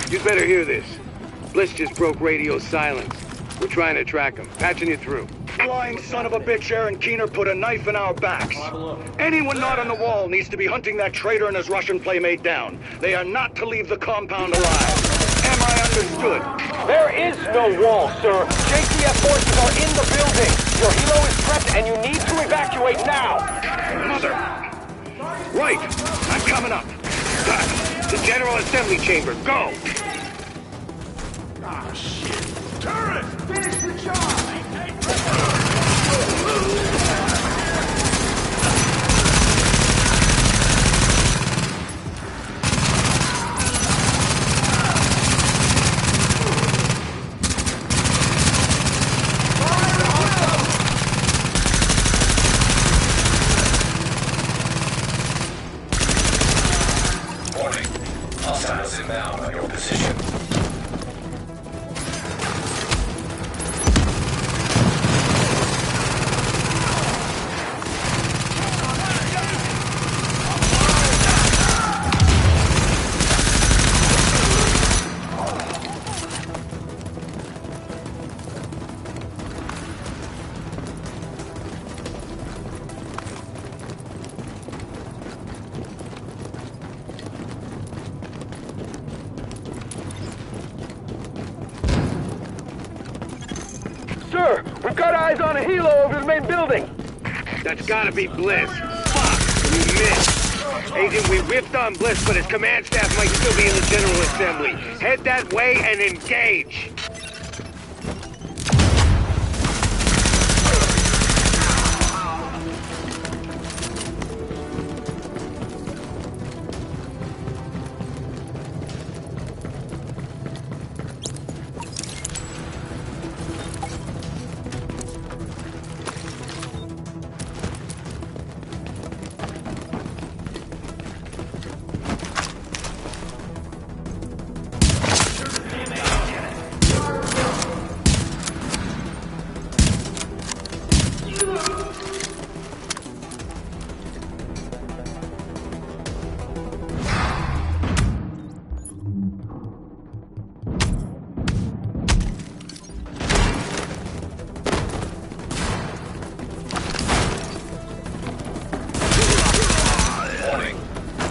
You'd better hear this. Bliss just broke radio silence. We're trying to track him. Patching you through. Flying son of a bitch, Aaron Keener put a knife in our backs. Anyone not on the wall needs to be hunting that traitor and his Russian playmate down. They are not to leave the compound alive. Am I understood? There is no wall, sir. JTF forces are in the building. Your helo is prepped and you need to evacuate now. Mother! Right! I'm coming up. The General Assembly Chamber. Go! Ah, shit. Turret! Finish the job! Warning. Hostiles inbound on your position. Sir, we've got eyes on a helo over the main building. That's gotta be Bliss. Fuck! We missed. Agent, we whipped on Bliss, but his command staff might still be in the General Assembly. Head that way and engage.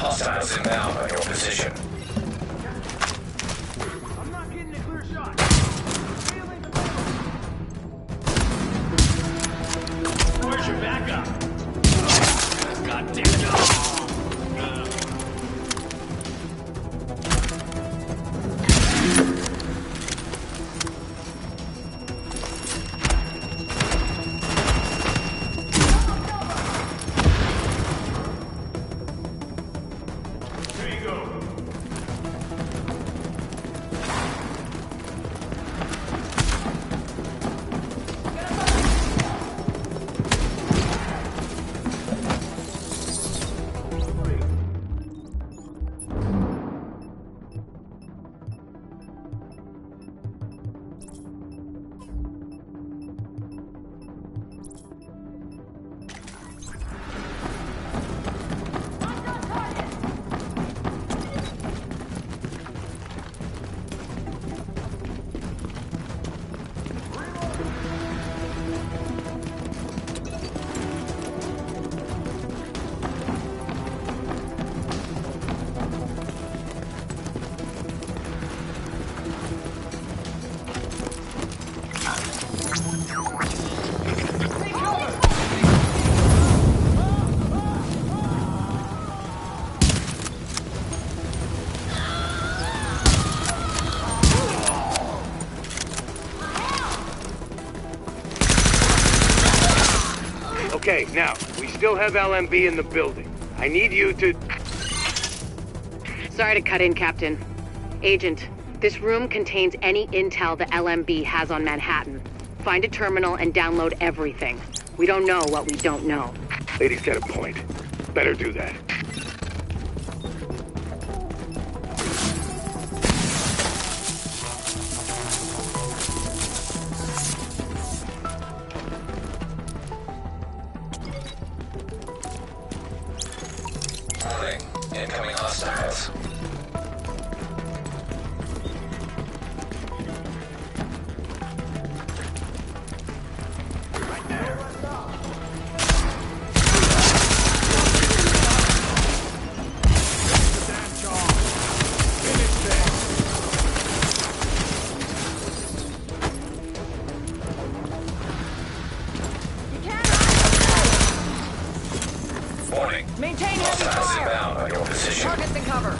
Hostiles inbound on your position. Okay, now, we still have LMB in the building. I need you to... Sorry to cut in, Captain. Agent, this room contains any intel the LMB has on Manhattan. Find a terminal and download everything. We don't know what we don't know. Lady's got a point. Better do that. Warning. Incoming hostiles. Warning. Maintain heavy Hostiles fire. inbound on your position. Targets in cover.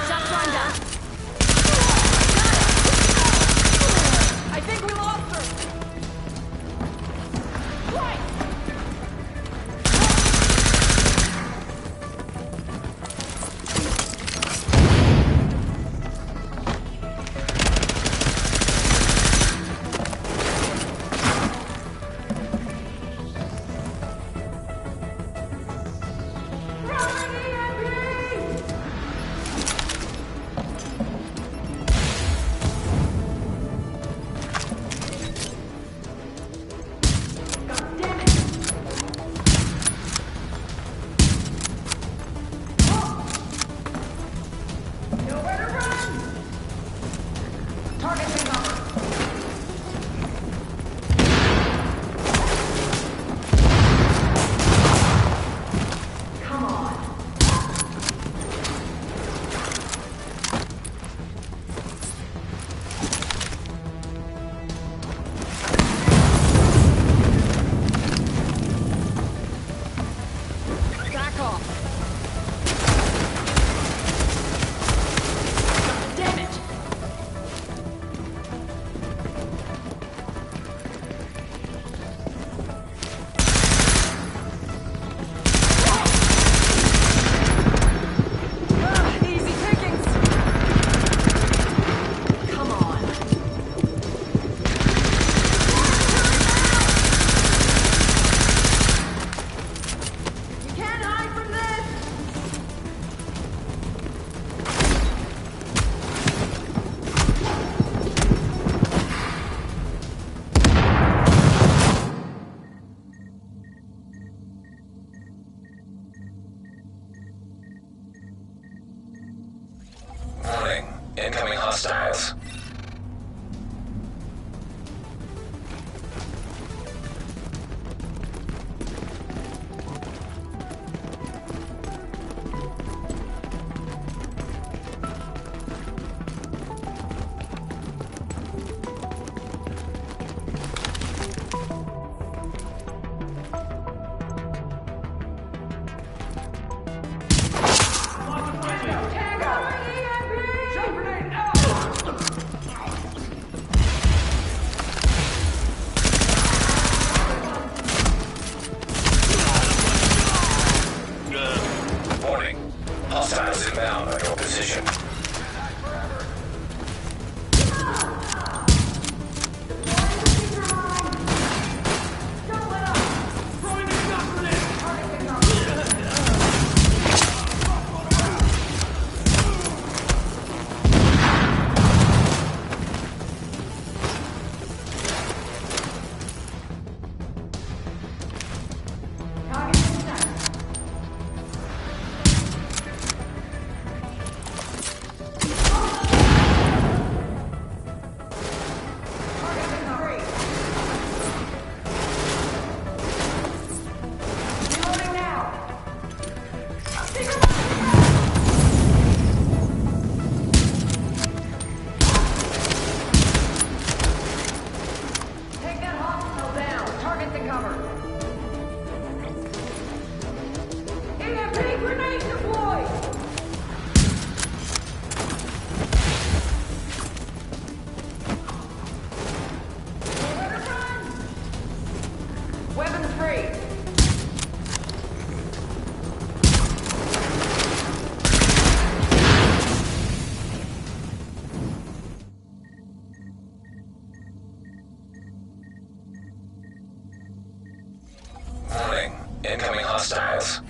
Shots lined up. I think we lost her. Right. Back off. Damn it! Easy pickings. Come on. You can't hide from this! Warning. Incoming hostiles. Warning. Hostiles inbound on your position. Take that hospital down. Targets in cover. EMP grenade deployed! Incoming hostiles.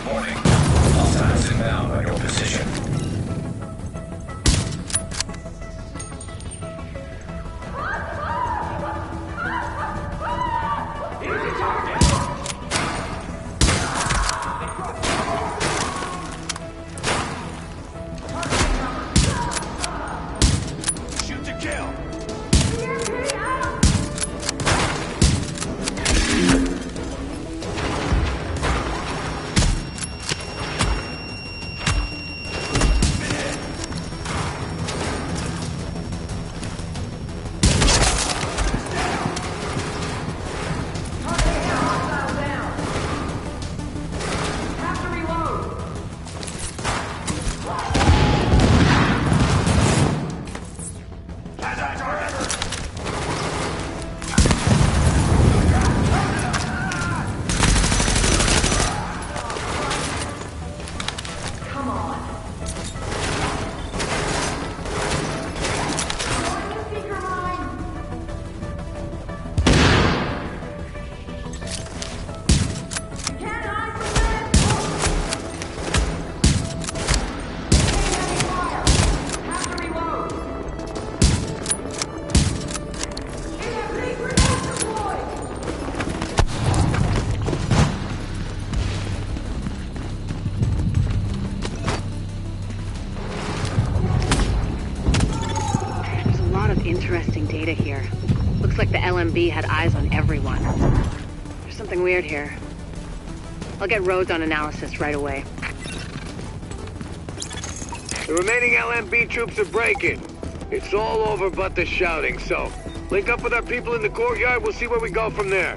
Warning. Hostiles inbound on your position. Shoot to kill! Interesting data here. Looks like the LMB had eyes on everyone. There's something weird here. I'll get Rhodes on analysis right away. The remaining LMB troops are breaking. It's all over but the shouting, so link up with our people in the courtyard, we'll see where we go from there.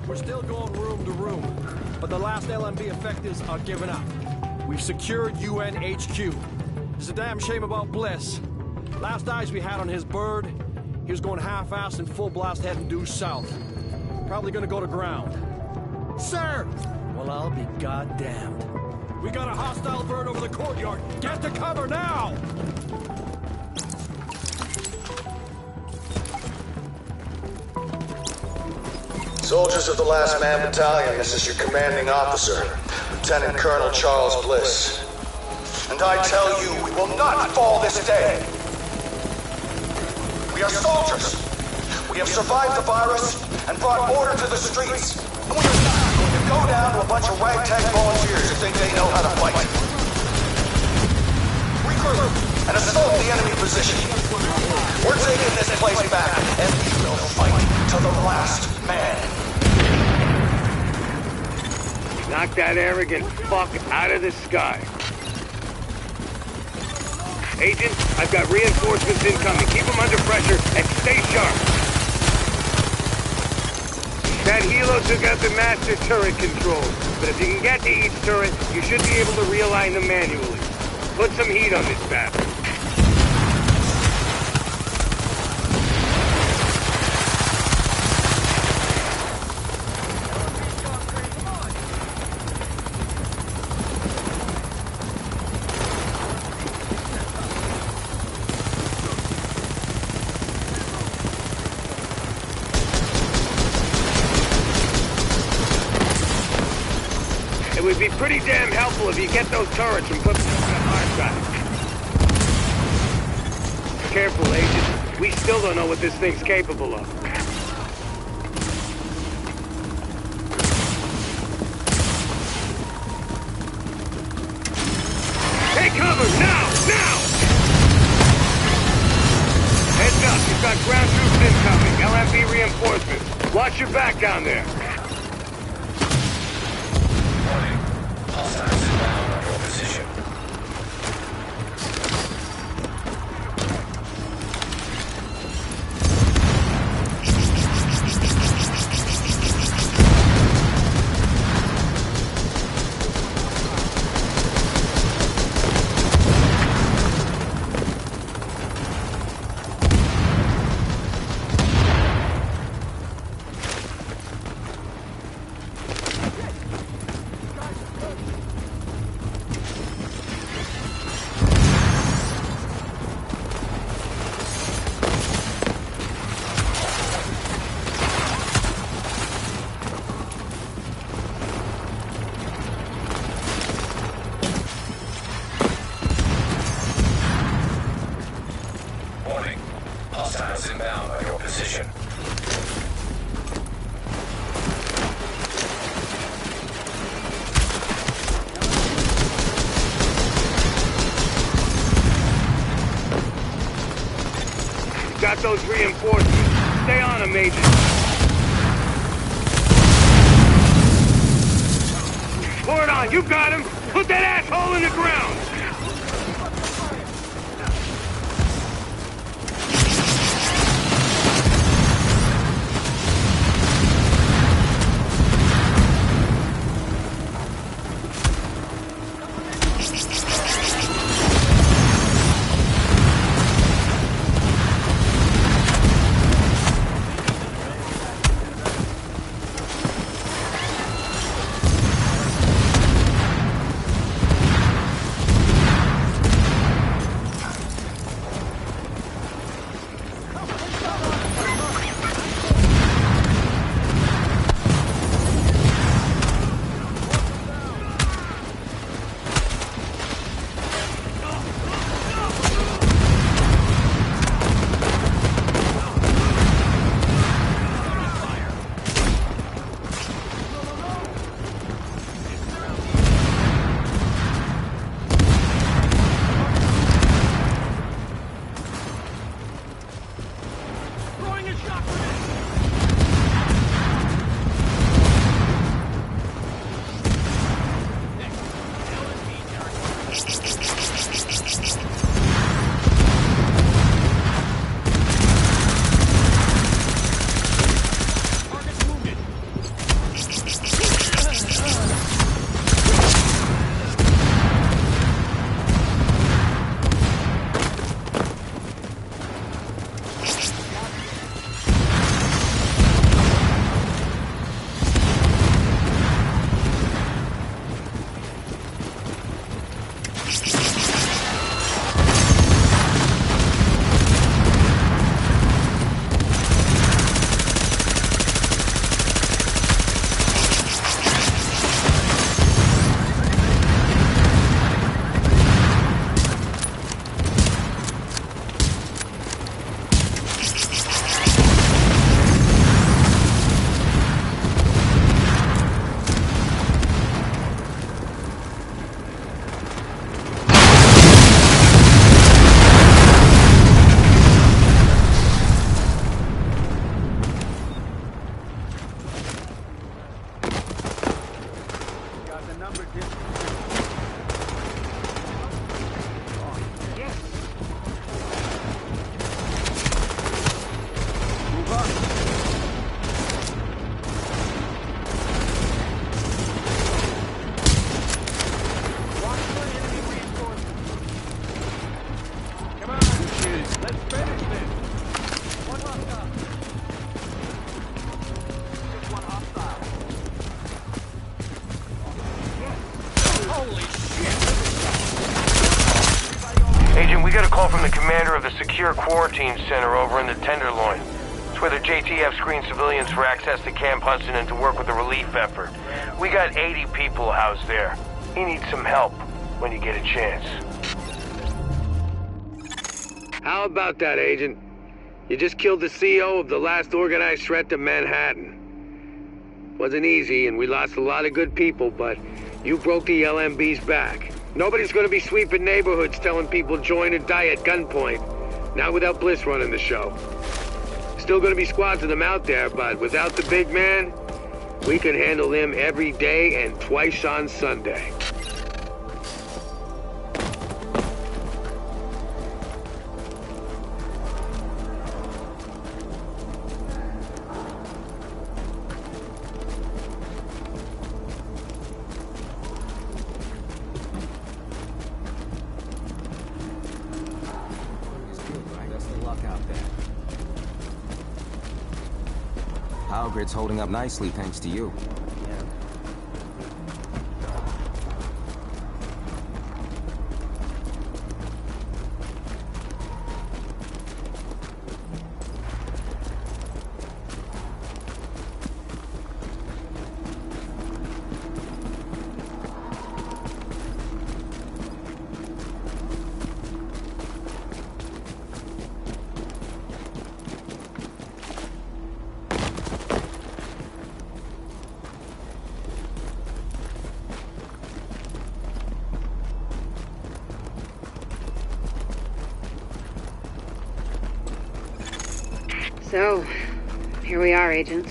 We're still going room to room, but the last LMB effectives are giving up. We've secured UN HQ. It's a damn shame about Bliss. Last eyes we had on his bird, he was going half-assed and full blast heading due south. Probably gonna go to ground. Sir! Well, I'll be goddamned. We got a hostile bird over the courtyard. Get to cover now! Soldiers of the Last Man Battalion, this is your commanding officer, Lieutenant Colonel Charles Bliss. And I tell you, we will not fall this day. We are soldiers. We have survived the virus and brought order to the streets. And we are not going to go down to a bunch of ragtag volunteers who think they know how to fight. Regroup and assault the enemy position. We're taking this place back, and we will fight to the last man. Knock that arrogant fuck out of the sky. Agent, I've got reinforcements incoming. Keep them under pressure and stay sharp. That helo took out the master turret controls, but if you can get to each turret, you should be able to realign them manually. Put some heat on this bastard. It would be pretty damn helpful if you get those turrets and put them on the hard drive. Careful, Agent. We still don't know what this thing's capable of. Take cover! Now! Now! Heads up, you've got ground troops Watch your back down there. Warning. Hostiles inbound on your position. Warning. Hostiles inbound on your position. Got those reinforcements. Stay on them, Agent. Pour it on. You got him. Put that asshole in the ground. Agent, we got a call from the commander of the Secure Quarantine Center over in the Tenderloin. It's where the JTF screens civilians for access to Camp Hudson and to work with the relief effort. We got 80 people housed there. He needs some help when you get a chance. How about that, Agent? You just killed the CEO of the last organized threat to Manhattan. Wasn't easy, and we lost a lot of good people, but you broke the LMB's back. Nobody's gonna be sweeping neighborhoods telling people join or die at gunpoint. Not without Bliss running the show. Still gonna be squads of them out there, but without the big man, we can handle him every day and twice on Sunday. Power grid's holding up nicely thanks to you. So, here we are, Agent.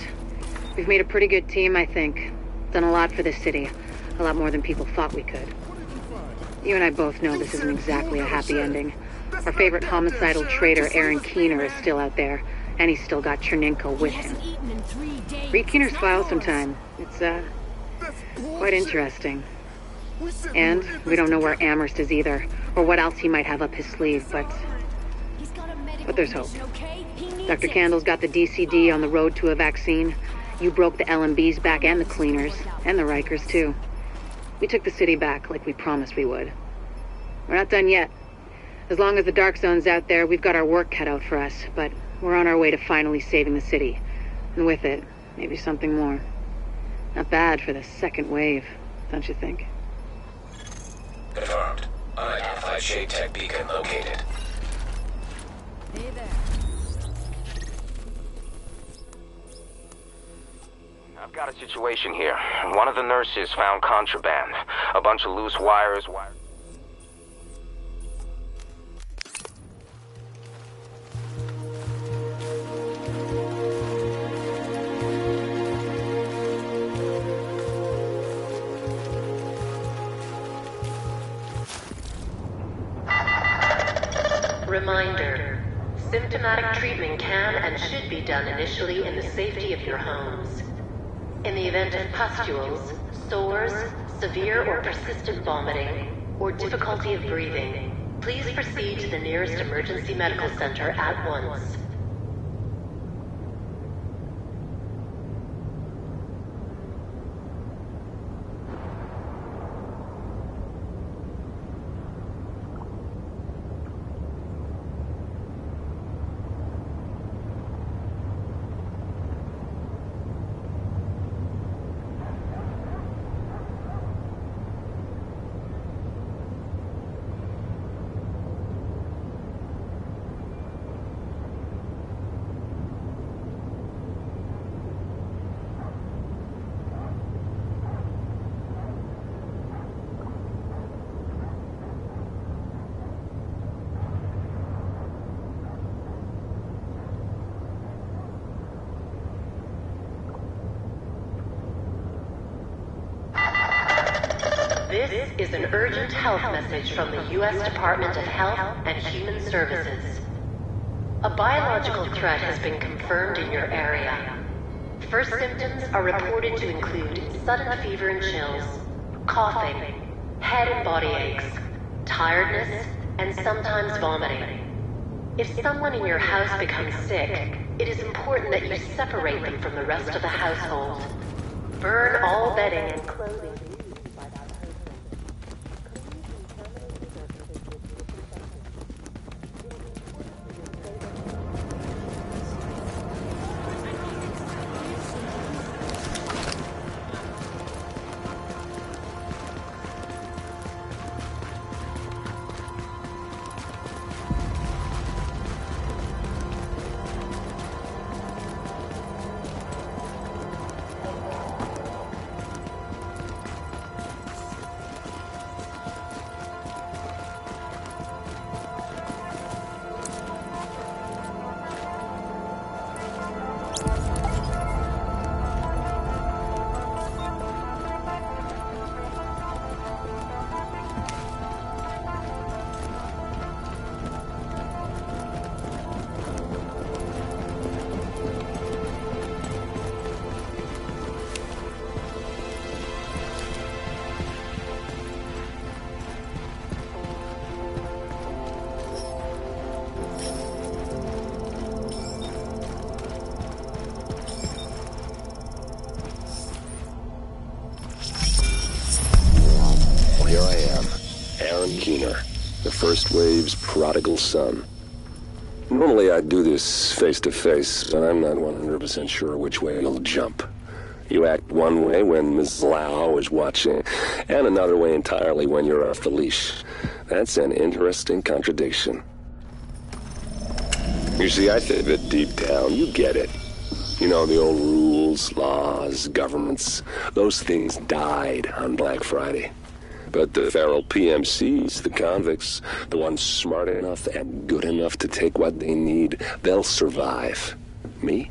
We've made a pretty good team, I think. Done a lot for this city. A lot more than people thought we could. You and I both know this isn't exactly a happy ending. Our favorite homicidal traitor, Aaron Keener, is still out there, and he's still got Chernenko with him. Read Keener's file sometime. It's, quite interesting. And we don't know where Amherst is either, or what else he might have up his sleeve, but there's hope. Dr. Candle's got the DCD on the road to a vaccine. You broke the LMB's back and the Cleaners, and the Rikers too. We took the city back like we promised we would. We're not done yet. As long as the Dark Zone's out there, we've got our work cut out for us, but we're on our way to finally saving the city. And with it, maybe something more. Not bad for the second wave, don't you think? Confirmed. Unidentified shade tech beacon located. Hey there. I've got a situation here. One of the nurses found contraband. A bunch of loose wires. Reminder. Symptomatic treatment can and should be done initially in the safety of your homes. In the event of pustules, sores, severe or persistent vomiting, or difficulty of breathing, please proceed to the nearest emergency medical center at once. This is an urgent health message from the U.S. Department of Health and Human Services. A biological threat has been confirmed in your area. First symptoms are reported to include sudden fever and chills, coughing, head and body aches, tiredness, and sometimes vomiting. If someone in your house becomes sick, it is important that you separate them from the rest of the household. Burn all bedding and clothing. Keener, the first wave's prodigal son. Normally I'd do this face-to-face, but I'm not 100% sure which way you'll jump. You act one way when Ms. Lau is watching, and another way entirely when you're off the leash. That's an interesting contradiction. You see, I think that deep down, you get it. You know, the old rules, laws, governments, those things died on Black Friday. But the feral PMCs, the convicts, the ones smart enough and good enough to take what they need, they'll survive. Me?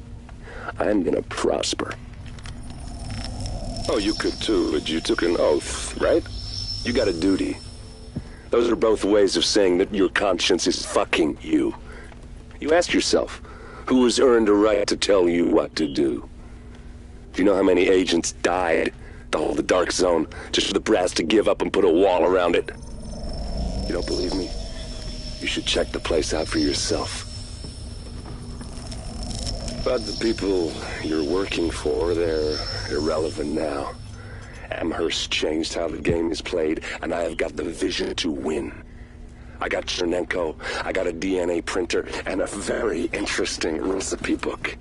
I'm gonna prosper. Oh, you could too, but you took an oath, right? You got a duty. Those are both ways of saying that your conscience is fucking you. You ask yourself, who has earned a right to tell you what to do? Do you know how many agents died to hold the Dark Zone just for the brass to give up and put a wall around it? You don't believe me? You should check the place out for yourself. But the people you're working for, they're irrelevant now. Amherst changed how the game is played, and I have got the vision to win. I got Chernenko, I got a DNA printer, and a very interesting recipe book.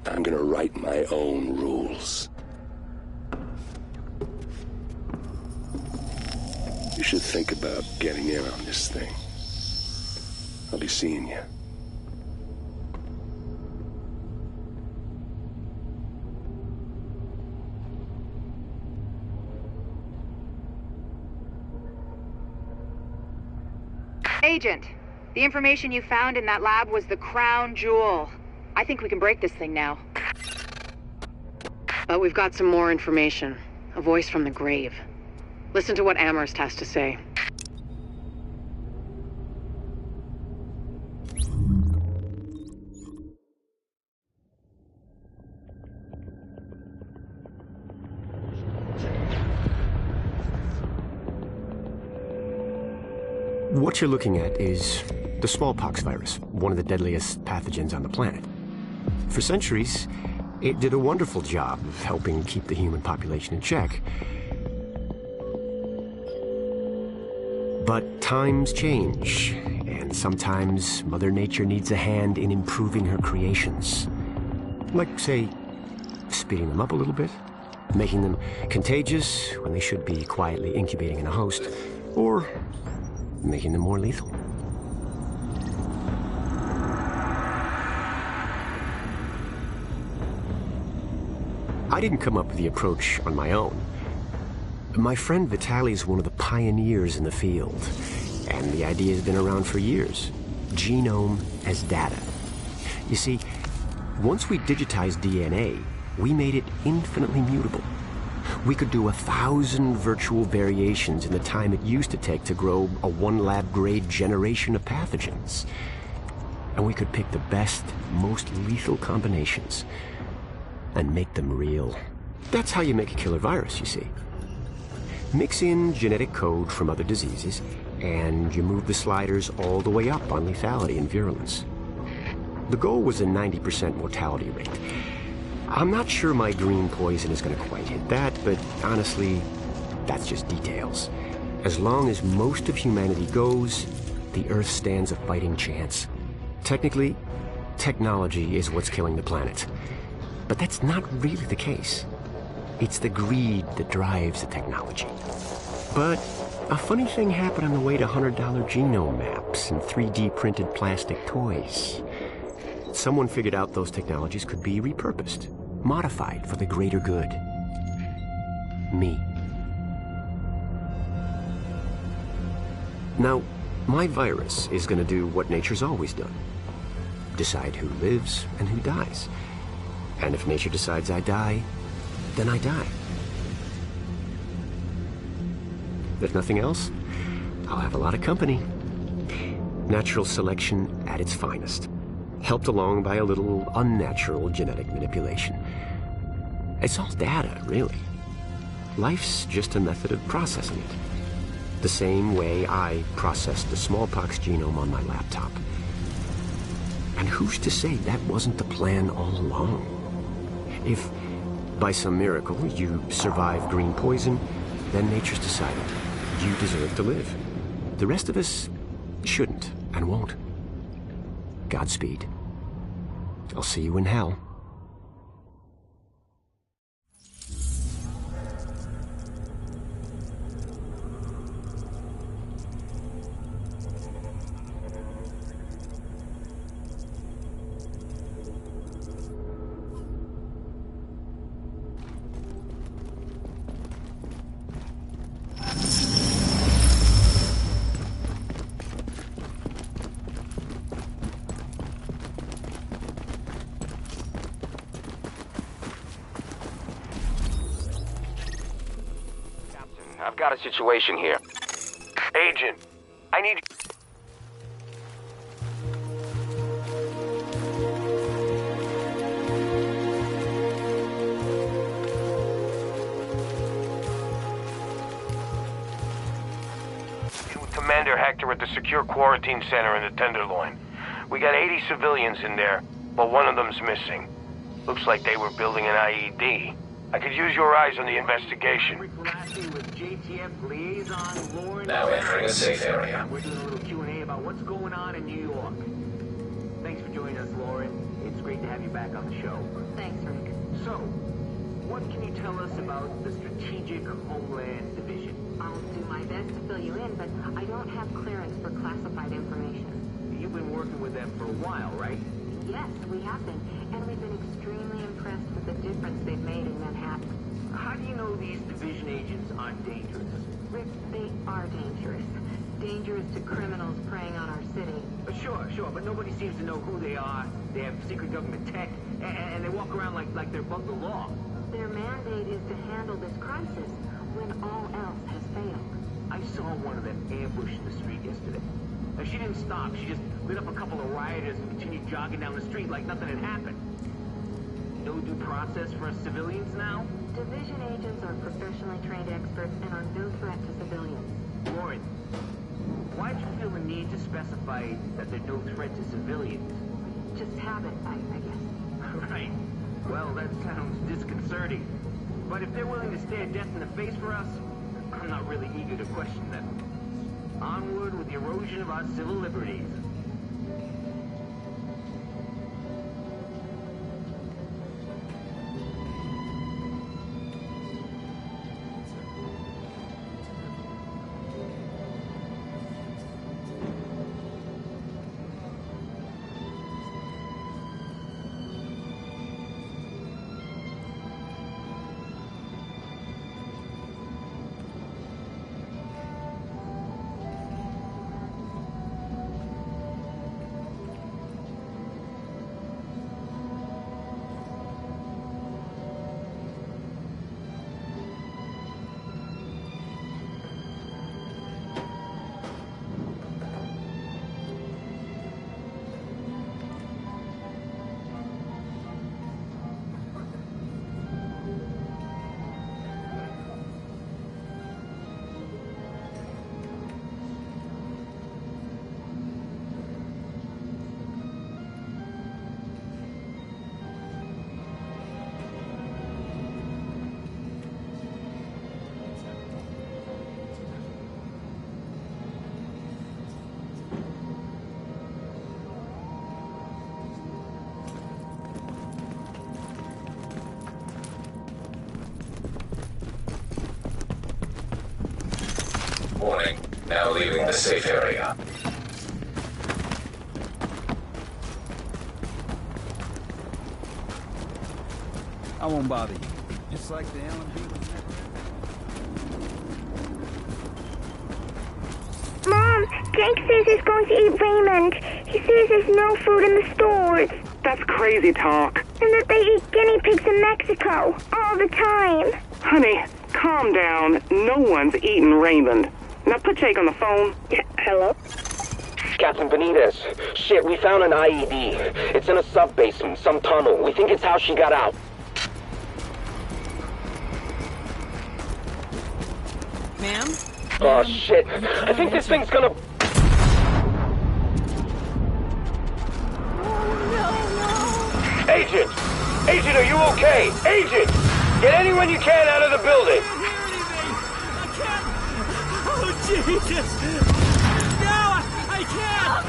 I'm gonna write my own rules. You should think about getting in on this thing. I'll be seeing you. Agent, the information you found in that lab was the crown jewel. I think we can break this thing now. But we've got some more information. A voice from the grave. Listen to what Amherst has to say. What you're looking at is the smallpox virus, one of the deadliest pathogens on the planet. For centuries, it did a wonderful job of helping keep the human population in check. But times change, and sometimes Mother Nature needs a hand in improving her creations. Like, say, speeding them up a little bit, making them contagious when they should be quietly incubating in a host, or making them more lethal. I didn't come up with the approach on my own. My friend Vitaly is one of the pioneers in the field, and the idea has been around for years. Genome as data. You see, once we digitized DNA, we made it infinitely mutable. We could do 1,000 virtual variations in the time it used to take to grow a 1 lab-grade generation of pathogens. And we could pick the best, most lethal combinations and make them real. That's how you make a killer virus, you see. Mix in genetic code from other diseases, and you move the sliders all the way up on lethality and virulence. The goal was a 90% mortality rate. I'm not sure my green poison is going to quite hit that, but honestly, that's just details. As long as most of humanity goes, the Earth stands a fighting chance. Technically, technology is what's killing the planet. But that's not really the case. It's the greed that drives the technology. But a funny thing happened on the way to $100 genome maps and 3D printed plastic toys. Someone figured out those technologies could be repurposed, modified for the greater good. Me. Now, my virus is going to do what nature's always done. Decide who lives and who dies. And if nature decides I die, then I die. If nothing else, I'll have a lot of company. Natural selection at its finest. Helped along by a little unnatural genetic manipulation. It's all data, really. Life's just a method of processing it. The same way I processed the smallpox genome on my laptop. And who's to say that wasn't the plan all along? If, by some miracle, you survive green poison, then nature's decided you deserve to live. The rest of us shouldn't and won't. Godspeed. I'll see you in hell. I've got a situation here. Agent, I need... Commander Hector at the Secure Quarantine Center in the Tenderloin. We got 80 civilians in there, but one of them's missing. Looks like they were building an IED. I could use your eyes on the investigation. Now entering a safe area. We're doing a little Q&A about what's going on in New York. Thanks for joining us, Lauren. It's great to have you back on the show. Thanks, Rick. So, what can you tell us about the Strategic Homeland Division? I'll do my best to fill you in, but I don't have clearance for classified information. You've been working with them for a while, right? Yes, we have been, and we've been extremely impressed with the difference they've made in Manhattan. How do you know these division agents aren't dangerous? Rick, they are dangerous. Dangerous to criminals preying on our city. Sure, but nobody seems to know who they are. They have secret government tech, and they walk around like they're above the law. Their mandate is to handle this crisis when all else has failed. I saw one of them ambush the street yesterday. Now, she didn't stop. She just lit up a couple of rioters and continued jogging down the street like nothing had happened. No due process for us civilians now? Division agents are professionally trained experts and are no threat to civilians. Lauren, why did you feel the need to specify that they're no threat to civilians? Just habit, I guess. Right. Well, that sounds disconcerting. But if they're willing to stare death in the face for us, I'm not really eager to question them. Onward with the erosion of our civil liberties. Warning. Now leaving the safe area. I won't bother you. Just like the LMB. Mom, Jake says he's going to eat Raymond. He says there's no food in the stores. That's crazy talk. And that they eat guinea pigs in Mexico all the time. Honey, calm down. No one's eating Raymond. Now put Jake on the phone. Hello? Captain Benitez. Shit, we found an IED. It's in a sub-basement, some tunnel. We think it's how she got out. Ma'am? Oh, shit. I think this thing's gonna... Agent! Agent, are you okay? Agent! Get anyone you can out of the building! Oh, jeez! Jesus! No, I can't!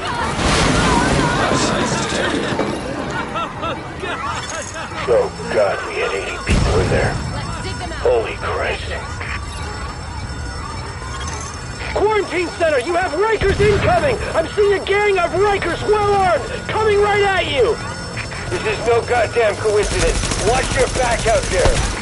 Oh, God, we had 80 people in there. Holy Christ. Quarantine center, you have Rikers incoming! I'm seeing a gang of Rikers well armed, coming right at you! This is no goddamn coincidence. Watch your back out there.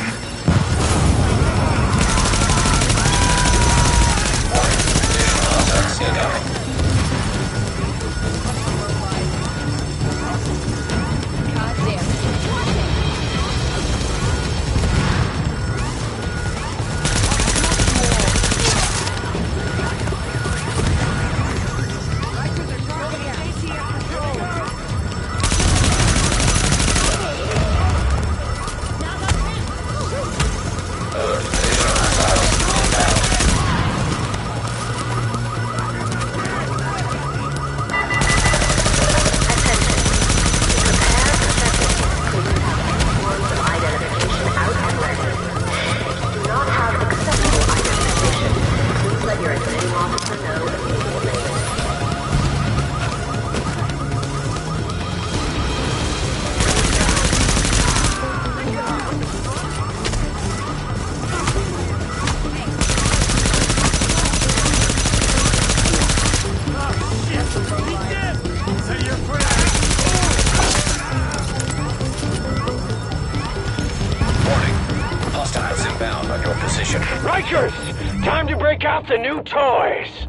Rikers! Time to break out the new toys!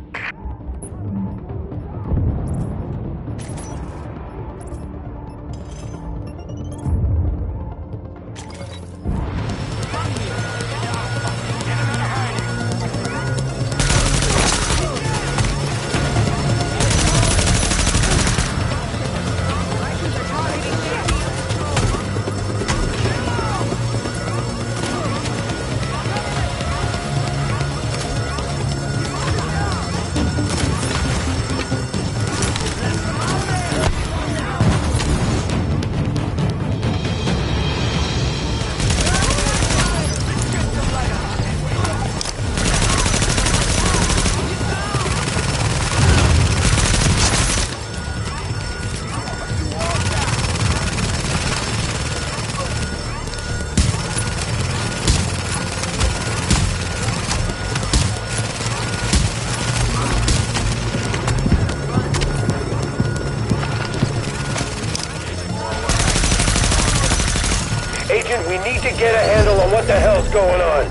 Agent, we need to get a handle on what the hell's going on.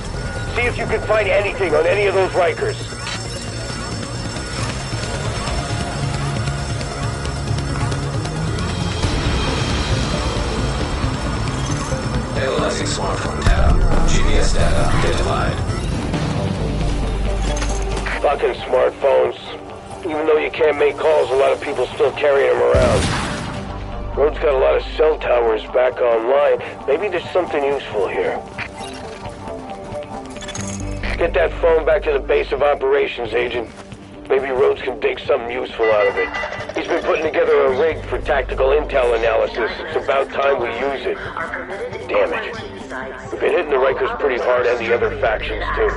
See if you can find anything on any of those Rikers. Analyzing smartphone data. GPS data identified. Fucking smartphones. Even though you can't make calls, a lot of people still carry them around. Road's got a lot of cell towers back online. Maybe there's something useful here. Get that phone back to the base of operations, Agent. Maybe Rhodes can dig something useful out of it. He's been putting together a rig for tactical intel analysis. It's about time we use it. Damn it. We've been hitting the Rikers pretty hard and the other factions, too.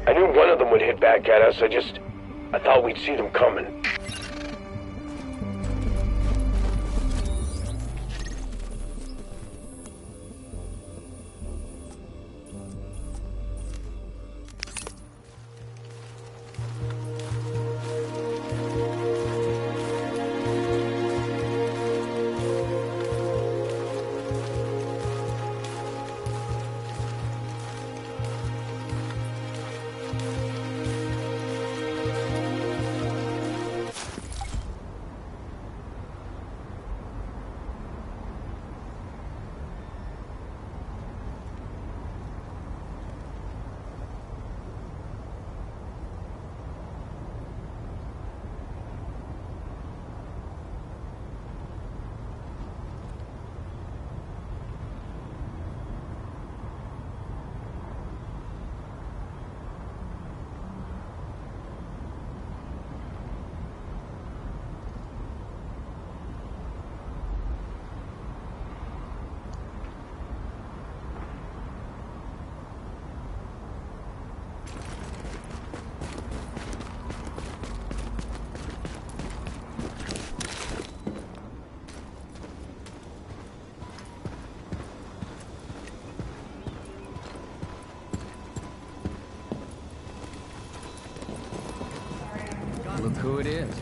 I knew one of them would hit back at us. I thought we'd see them coming. who it is.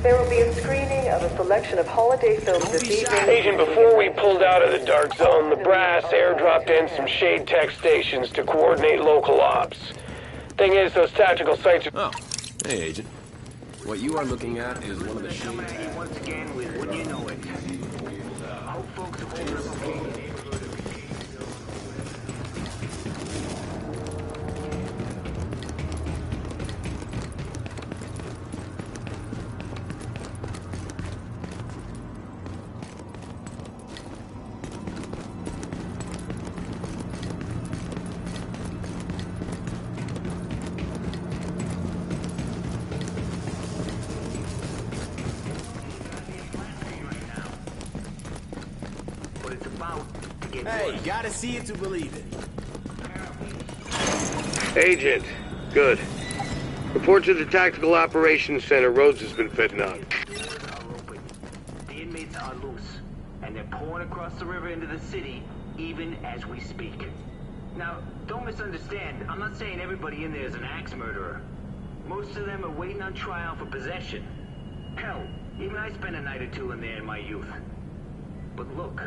There will be a screening of a selection of holiday films this evening. Agent, before we pulled out of the dark zone, the brass airdropped in some shade tech stations to coordinate local ops. Thing is, those tactical sites are... Oh, hey, Agent. What you are looking at is one of the shade tech. Once again with Wouldn't You Know It. Hope folks are holding up okay in the neighborhood. Hey, gotta see it to believe it. Agent, good. Report to the Tactical Operations Center. Rhodes has been fitting up. The inmates are loose, and they're pouring across the river into the city, even as we speak. Now, don't misunderstand. I'm not saying everybody in there is an axe murderer. Most of them are waiting on trial for possession. Hell, even I spent a night or two in there in my youth. But look,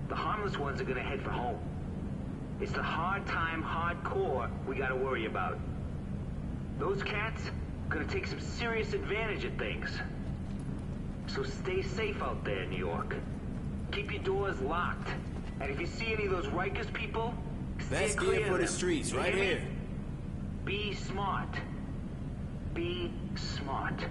the harmless ones are gonna head for home. It's the hardcore we gotta worry about. Those cats gonna take some serious advantage of things. So stay safe out there, New York. Keep your doors locked. And if you see any of those Rikers people, Best gear for the streets, right here. Be smart. Be smart.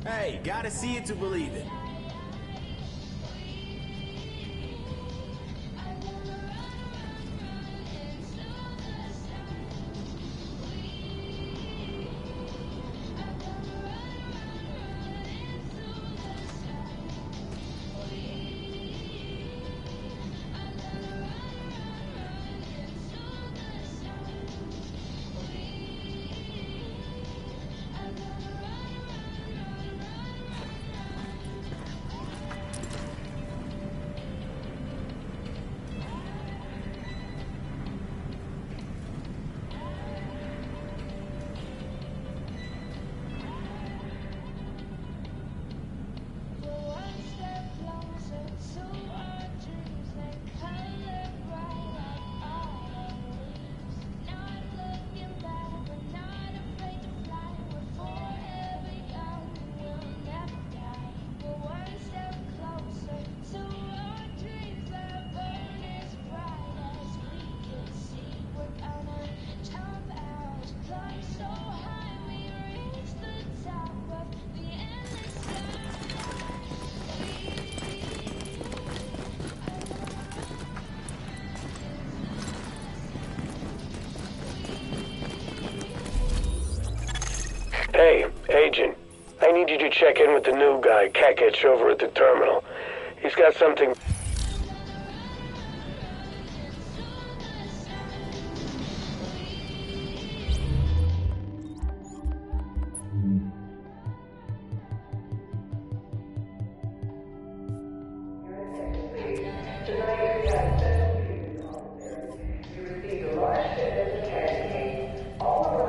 Hey, gotta see it to believe it. Hey, Agent. I need you to check in with the new guy, Kekich, over at the terminal. He's got something...